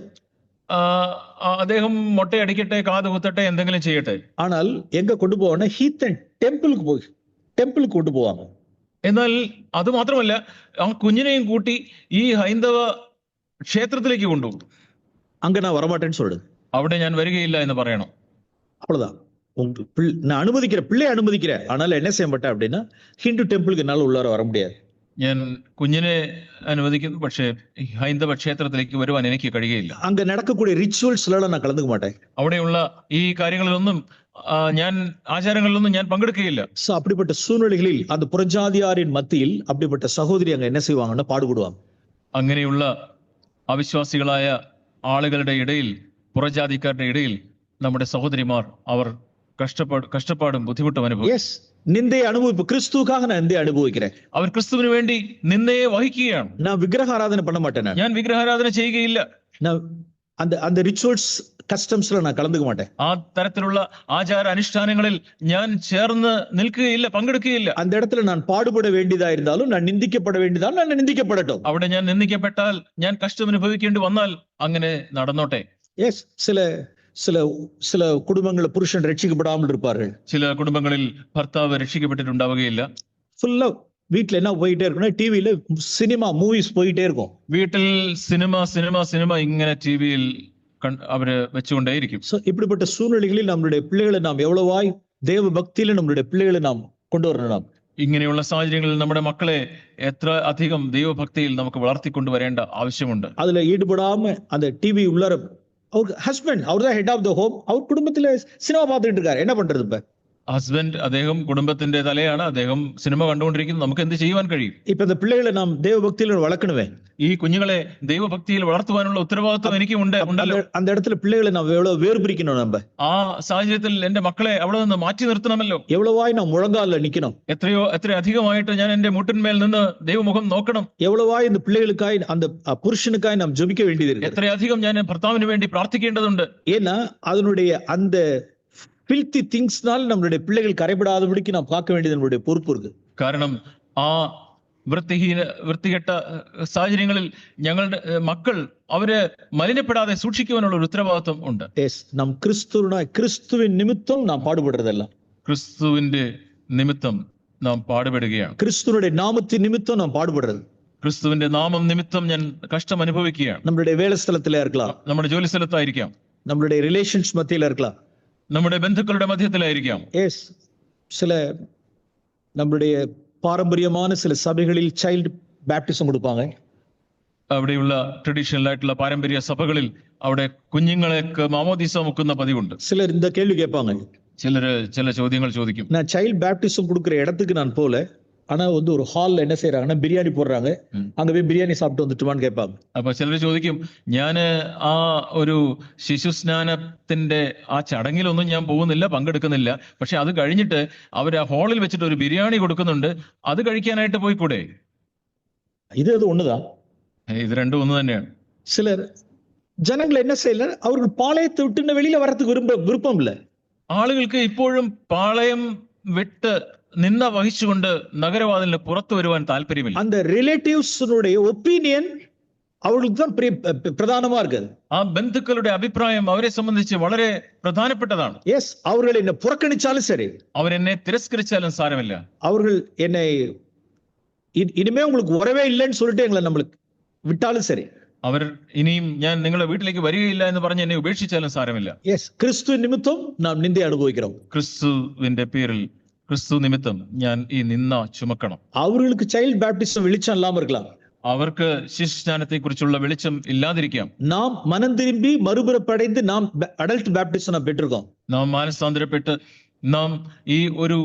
അദ്ദേഹം മൊട്ടയടിക്കട്ടെ, കാത് കുത്തട്ടെ, എന്തെങ്കിലും ചെയ്യട്ടെ. ஆனால் എങ്ക കൊണ്ടുപോവാണ് ഹീത്തൻ ടെമ്പിൾക്ക് കൊണ്ടുപോവാங்க. എന്നാൽ അത് മാത്രമല്ല, ആ കുഞ്ഞിനെയും കൂട്ടി ഈ ഹൈന്ദവ ക്ഷേത്രത്തിലേക്ക് കൊണ്ടുപോകും. அங்க நான் வரமாட்டேன்னு சொல்லு. അവിടെ ഞാൻ വരികയില്ല എന്ന് പറയണം. அவ்வளவுதான். நான் அனுமதிக்கிறேன், பிள்ளை அனுமதிக்கிறேன். ஆனாலும் என்ன செய்ய மாட்டேன் அப்படின்னா ஹிந்து டெம்பிளுக்கு என்னால உள்ளார வர முடியாது. ഞാൻ കുഞ്ഞിനെ അനുവദിക്കുന്നു, പക്ഷേ ഹൈന്ദവ ക്ഷേത്രത്തിലേക്ക് വരുവാൻ എനിക്ക് കഴിയുകയില്ല. அங்க நடக்கக்கூடிய ரிச்சுவல்ஸ்ல நான் கலந்துக்க மாட்டேன். അവിടെയുള്ള ഈ കാര്യങ്ങളിലൊന്നും ഞാൻ ആചാരങ്ങളിലൊന്നും ഞാൻ പങ്കെടുക്കുകയില്ല. சோ அப்படிப்பட்ட சூழ்நிலைகளில் அந்த புறஜாதியாரின் மத்தியில் அப்படிப்பட்ட சகோதரி அங்க என்ன செய்வாங்கன்னா பாடுபடுவாங்க. അങ്ങനെയുള്ള അവിശ്വാസികളായ ആളുകളുടെ ഇടയിൽ, പുറജാതിക്കാരുടെ ഇടയിൽ നമ്മുടെ സഹോദരിമാർ അവർ കഷ്ടപ്പാടും ബുദ്ധിമുട്ടും അനുഭവിക്കും. எஸ், நிந்தையை அனுபவிப்பு கிறிஸ்துவுக்காக நான் நிந்தையை அனுபவிக்கிறேன். അവർ ക്രിസ്തുവിന് വേണ്ടി നിന്ദയെ വഹിക്കുകയാണ്. நான் விக்கிரக ஆராதனை பண்ண மாட்டேன். ഞാൻ വിഗ്രഹാരാധന ചെയ്യുകയില്ല. நான் அந்த ரிச்சுவல்ஸ் கஸ்டம்ஸ்ல நான் கலந்துக்க மாட்டேன். ആ തരത്തിലുള്ള ആചാര അനുഷ്ഠാനങ്ങളിൽ ഞാൻ ചേർന്ന് നിൽക്കുകയില്ല, പങ്കെടുക്കുകയില്ല. அந்த இடத்துல நான் பாடுபட வேண்டியதா இருந்தாலும், நான் நிந்திக்கப்பட வேண்டியதாலும் நான் நிந்திக்கப்படட்டும். അവിടെ ഞാൻ നിന്ദിക്കപ്പെട്ടാൽ, ഞാൻ കഷ്ടം അനുഭവിക്കേണ്ടി വന്നാൽ അങ്ങനെ നടന്നോട്ടെ. எஸ், சில சில சில குடும்பங்கள புருஷன் ரட்சிக்கப்படாமல் இருப்பார்கள். ചില കുടുംബങ്ങളിൽ ഭർത്താവ് രക്ഷിക്കപ്പെട്ടിട്ടുണ്ടാവുകയില്ല. ஃபுல்லா வீட்டுல என்ன போயிட்டே இருக்குன்னா, டிவியில சினிமா மூவிஸ் போயிட்டே இருக்கும். വീട്ടിൽ സിനിമ ഇങ്ങനെ ടിവിയിൽ അവര് വെച്ചുകൊണ്ടേയിരിക്കും. சோ இப்படிப்பட்ட சூழ்நிலைகளில் நம்மளுடைய பிள்ளைகளை நாம் எவ்வளவாய் தேவ பக்தியில நம்மளுடைய பிள்ளைகளை நாம் கொண்டு வரணும். ഇങ്ങനെയുള്ള സാഹചര്യങ്ങളിൽ നമ്മുടെ മക്കളെ എത്ര അധികം ദൈവഭക്തിയിൽ നമുക്ക് വളർത്തിക്കൊണ്ടുവരേണ്ട ആവശ്യമുണ്ട്. அதுல ஈடுபடாம அந்த டிவி உள்ளார அவர் ஹஸ்பண்ட், அவர் தான் ஹெட் ஆஃப் த ஹோம், அவர் குடும்பத்துல சினிமா பார்த்துட்டு இருக்காரு, என்ன பண்றது? இப்ப ഹസ്ബൻഡ്, അദ്ദേഹം കുടുംബത്തിന്റെ തലയാണ്, അദ്ദേഹം സിനിമ കണ്ടുകൊണ്ടിരിക്കുന്നത്. നമുക്ക് എന്ത് ചെയ്യുവാൻ കഴിയും? இப்ப இந்த பிள்ளைகளை நாம் தேவ பக்தியில வளர்க்கணுமே. ഈ കുഞ്ഞുങ്ങളെ ദൈവഭക്തിയിൽ വളർത്തുവാനുള്ള ഉത്തരവാദിത്വം എനിക്കും ഉണ്ടല്ലോ. அந்த இடத்துல பிள்ளைகளை நாம் எவ்வளவு வேறுபிரிக்கணும். நம்ம ആ സാഹചര്യത്തിൽ എന്റെ മക്കളെ അവിടെ നിന്ന് മാറ്റി നിർത്തണമല്ലോ. எவ்வளவாய் நாம் முழங்கால நிக்கணும். എത്ര അധികമായിട്ട് ഞാൻ എന്റെ മുട്ടിന്മേൽ നിന്ന് ദൈവമുഖം നോക്കണം. எவ்வளவாய் இந்த பிள்ளைகளுக்காய், அந்த புருஷனுக்காய் நாம் ஜெபிக்க வேண்டியது இருக்கு. എത്രയധികം ഞാൻ ഭർത്താവിന് വേണ്ടി പ്രാർത്ഥിക്കേണ്ടതുണ്ട്. ஏன்னா அதனுடைய அந்த filthy thingsனால நம்மளுடைய பிள்ளைகள் கரைபடாதபடிக்கு நாம் பார்க்க வேண்டியது நம்மளுடைய பொறுப்பு இருக்கு. കാരണം ആ വൃത്തികെട്ട സാഹചര്യങ്ങളിൽ ഞങ്ങളുടെ മക്കൾ അവര് മലിനപ്പെടാതെ സൂക്ഷിക്കുവാനുള്ള ഒരു ഉത്തരവാദിത്വം ഉണ്ട്. நாம் கிறிஸ்துவின் நிமித்தம் நாம் பாடுபடுறதெல்லாம் ക്രിസ്തുവിന്റെ നിമിത്തം നാം പാടുപെടുകയാണ്. கிறிஸ்துவனுடைய நாமத்தின் நிமித்தம் நாம் பாடுபடுறது. ക്രിസ്തുവിന്റെ നാമം നിമിത്തം ഞാൻ കഷ്ടം അനുഭവിക്കുകയാണ്. நம்மளுடைய வேலை ஸ்தலத்துல இருக்கலாம், നമ്മുടെ ജോലി സ്ഥലത്തായിരിക്കാം, நம்மளுடைய ரிலேஷன்ஸ் மத்தியில இருக்கலாம், നമ്മുടെ ബന്ധുക്കളുടെ മധ്യത്തിലായിരിക്കാം. சில நம்மளுடைய പാരമ്പര്യமான சில സഭകളിൽ ചൈൽഡ് ബാപ്റ്റിസം കൊടുപ്പാங்க. അവിടെയുള്ള ട്രഡീഷണൽ ആയിട്ടുള്ള പാരമ്പര്യ സഭകളിൽ അവിടെ കുഞ്ഞുങ്ങളെയൊക്കെ മാമോദീസ മുക്കുന്ന പതിവുണ്ട്. சிலர் இந்த கேள்வி கேட்பாங்க, ചില ചോദ്യങ്ങൾ ചോദിക്കും. நான் சைல்ட் பேப்டிசம் கொடுக்குற இடத்துக்கு நான் போல, ஆனா வந்து ஒரு ஹால்ல என்ன செய்யறாங்கன்னா பிரியாணி போடுறாங்க, அங்க போய் பிரியாணி சாப்பிட்டு வந்துட்டுமான்னு கேட்பாங்க. അപ്പൊ ചിലർ ചോദിക്കും, ഞാന് ആ ഒരു ശിശുസ്നാനത്തിന്റെ ആ ചടങ്ങിലൊന്നും ഞാൻ പോകുന്നില്ല, പങ്കെടുക്കുന്നില്ല, പക്ഷെ അത് കഴിഞ്ഞിട്ട് അവർ ആ ഹാളിൽ വെച്ചിട്ട് ഒരു ബിരിയാണി കൊടുക്കുന്നുണ്ട്, അത് കഴിക്കാനായിട്ട് പോയിക്കൂടെ? இது ஒண்ணுதான், ഇത് രണ്ടും ഒന്ന് തന്നെയാണ്. சிலர் ஜனங்கள் என்ன செய்யல, அவர்கள் பாளையத்தை விட்டு வெளியில வர்றதுக்கு விருப்பம் இல்ல. ആളുകൾക്ക് ഇപ്പോഴും പാളയം വിട്ട് നിന്ന വഹിച്ചുകൊണ്ട് നഗരവാതിലിന് പുറത്തു വരുവാൻ താല്പര്യമില്ല. அந்த ரிலேட்டிவ்ஸ்னுடைய ஒப்பீனியன் அவங்களுக்கு தான் பிரதானமா இருக்கு. ആ ബന്ധുക്കളുടെ അഭിപ്രായം അവരെ സംബന്ധിച്ച് വളരെ പ്രധാനപ്പെട്ടതാണ്. எஸ், அவர்கள் என்ன புறக்கணிச்சாலும் சரி, അവരെന്നെ തിരസ്കരിച്ചാലും സാരമില്ല, அவர்கள் என்னை இனிமே உங்களுக்கு வரவே இல்லைன்னு சொல்லிட்டு எங்களை நம்மளுக்கு விட்டாலும் சரி, അവർ ഇനിയും ഞാൻ നിങ്ങളുടെ വീട്ടിലേക്ക് വരികയില്ല എന്ന് പറഞ്ഞ് എന്നെ ഉപേക്ഷിച്ചാലും സാരമില്ല. எஸ், கிறிஸ்துவின் நிமித்தம் நாம் நிந்தை அனுபவிக்கிறோம். ക്രിസ്തുവിന്റെ പേരിൽ, ക്രിസ്തു നിമിത്തം ഞാൻ ഈ നിന്ന ചുമക്കണം. அவர்களுக்கு சைல்ட் பேப்டிசம் வெளிச்சம் இல்லாம இருக்கலாம், അവർക്ക് ശിശുസ്നാനത്തെ കുറിച്ചുള്ള വെളിച്ചം ഇല്ലാതിരിക്കാം. நாம் மனம் திரும்பி மறுபிறப்படைந்து நாம் அடல்ட் பேப்டிசம் பெற்றிருக்கோம். നാം മാനസാന്തരപ്പെട്ട് നാം ഈ ഒരു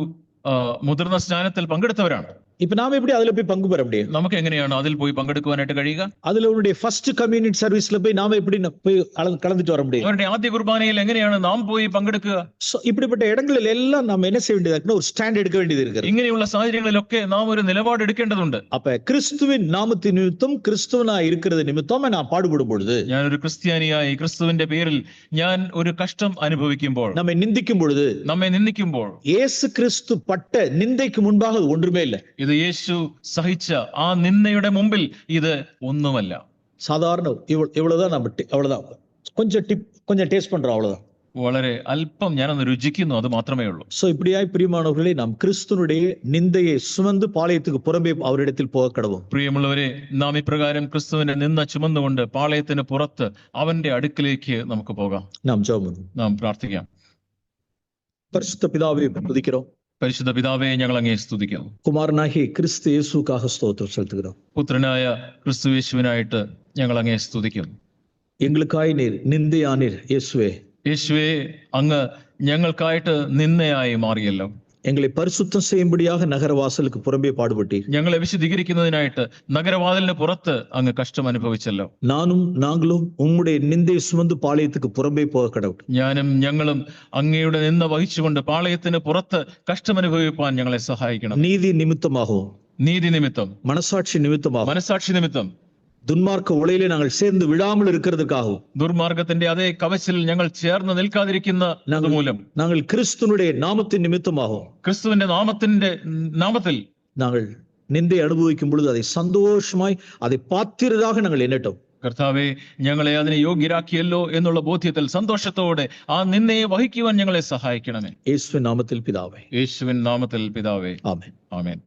മുതിർന്ന സ്നാനത്തിൽ പങ്കെടുത്തവരാണ്. இப்ப நாம எப்படி அதுல போய் பங்கு பெற முடியும்? നമുക്ക് എങ്ങനെയാണ് അതിൽ പോയി പങ്കെടുക്കുവാനായിട്ട് കഴിയുക? அதுல உன்னுடைய ஃபர்ஸ்ட் கம்யூனிட்டி சர்வீஸ்ல போய் நாம எப்படி போய் கலந்துட்டு வர முடியும்? അവരുടെ ആദ്യ കുർബാനയിൽ എങ്ങനെയാണ് നാം പോയി പങ്കെടുക്കുക? இப்படிப்பட்ட இடங்களில் எல்லாம் நாம என்ன செய்ய வேண்டியது, ஒரு ஸ்டாண்ட் எடுக்க வேண்டியது இருக்கு. ഇങ്ങനെയുള്ള സാഹചര്യങ്ങളിലൊക്കെ നാം ഒരു നിലപാട് എടുക്കേണ്ടതുണ്ട്. அப்ப கிறிஸ்துவின் நாமத்தின் நிமித்தம், கிறிஸ்துவனா இருக்கிறது நிமித்தம் நான் பாடுபடும் பொழுது, ഞാൻ ഒരു ക്രിസ്ത്യാനിയായി ക്രിസ്തുവിന്റെ പേരിൽ ഞാൻ ഒരു കഷ്ടം അനുഭവിക്കുമ്പോൾ, நம்மை நிந்திக்கும் பொழுது, നമ്മെ നിന്ദിക്കുമ്പോൾ, இயேசு கிறிஸ்து பட்ட நிந்தைக்கு முன்பாக அது ஒன்றுமே இல்லை. ഇത് യേശു സഹിച്ച ആ നിന്ദയുടെ മുമ്പിൽ ഇത് ഒന്നുമല്ല. சாதாரண இவ்வளவுதான், நம்ம அவ்வளவுதான், கொஞ்சம் டேஸ்ட் பண்றோம், அவ்வளவுதான். വളരെ അല്പം ഞാനൊന്ന് രുചിക്കുന്നു, അത് മാത്രമേ ഉള്ളൂ. சோ இப்படியாய் பிரியமானவர்களே, நாம் கிறிஸ்துனுடைய நிந்தையை சுமந்து பாளையத்துக்கு புறம்பே அவரிடத்தில் போக கடவோம். പ്രിയമുള്ളവരെ, നാം ഇപ്രകാരം ക്രിസ്തുവിനെ നിന്ന ചുമന്നുകൊണ്ട് പാളയത്തിന് പുറത്ത് അവന്റെ അടുക്കിലേക്ക് നമുക്ക് പോകാം. நாம் ஜெபம் பண்ணுவோம். നാം പ്രാർത്ഥിക്കാം. பரிசுத்த பிதாவை துதிக்கிறோம். പരിശുദ്ധ പിതാവേ, ഞങ്ങൾ അങ്ങേ സ്തുതിക്കുന്നു. குமாரனாகிய கிறிஸ்து இயேசுக்காக ஸ்தோத்திரம் செலுத்துகிறோம். പുത്രനായ ക്രിസ്തുയേശുവിനായിട്ട് ഞങ്ങൾ അങ്ങേ സ്തുതിക്കുന്നു. எங்களுக்காய் நீர் நிந்தையானீர் இயேசுவே. യേശുവേ, അങ്ങ് ഞങ്ങൾക്കായിട്ട് നിന്ദയായി മാറിയല്ലോ. எங்களை பரிசுத்தம் செய்யும்படியாக நகரவாசலுக்கு புறம்பே பாடுபட்டீர். ഞങ്ങളെ വിശുദ്ധീകരിക്കുന്നതിനായിട്ട് നഗരവാതിലിന് പുറത്ത് അങ്ങ് കഷ്ടം അനുഭവിച്ചല്ലോ. நாங்களும் உம்முடைய நிந்தை சுமந்து பாளையத்துக்கு புறம்பே போக கடவுள். ഞങ്ങളും അങ്ങയുടെ നിന്ന വഹിച്ചുകൊണ്ട് പാളയത്തിന് പുറത്ത് കഷ്ടം അനുഭവിപ്പാൻ ഞങ്ങളെ സഹായിക്കണം. நீதி நிமித்தமாகவும், നീതി നിമിത്തം, மனசாட்சி நிமித்தமாகவும், മനസാക്ഷി നിമിത്തം, துன்மார்க்க உலையிலே நாங்கள் சேர்ந்து விழாமல் இருக்கிறதுக்காகவும், ദുർമാർഗത്തിന്റെ അതേ കവചിൽ ഞങ്ങൾ ചേർന്ന് നിൽക്കാതിരിക്കുന്ന മൂലം, நாங்கள் கிறிஸ்துனுடைய நாமத்தின் நிமித்தமாகவும், ക്രിസ്തുവിന്റെ നാമത്തിൽ நாங்கள் நிந்தை அனுபவிக்கும் பொழுது அதை சந்தோஷமாய் அதை பாத்திரதாக நாங்கள் எண்ணட்டும். കർത്താവെ, ഞങ്ങളെ അതിനെ യോഗ്യരാക്കിയല്ലോ എന്നുള്ള ബോധ്യത്തിൽ സന്തോഷത്തോടെ ആ നിന്നയെ വഹിക്കുവാൻ ഞങ്ങളെ സഹായിക്കണമേ. യേശുവിൻ നാമത്തിൽ പിതാവേ. യേശുവിൻ നാമത്തിൽ പിതാവേ. ആമേൻ. ആമേൻ.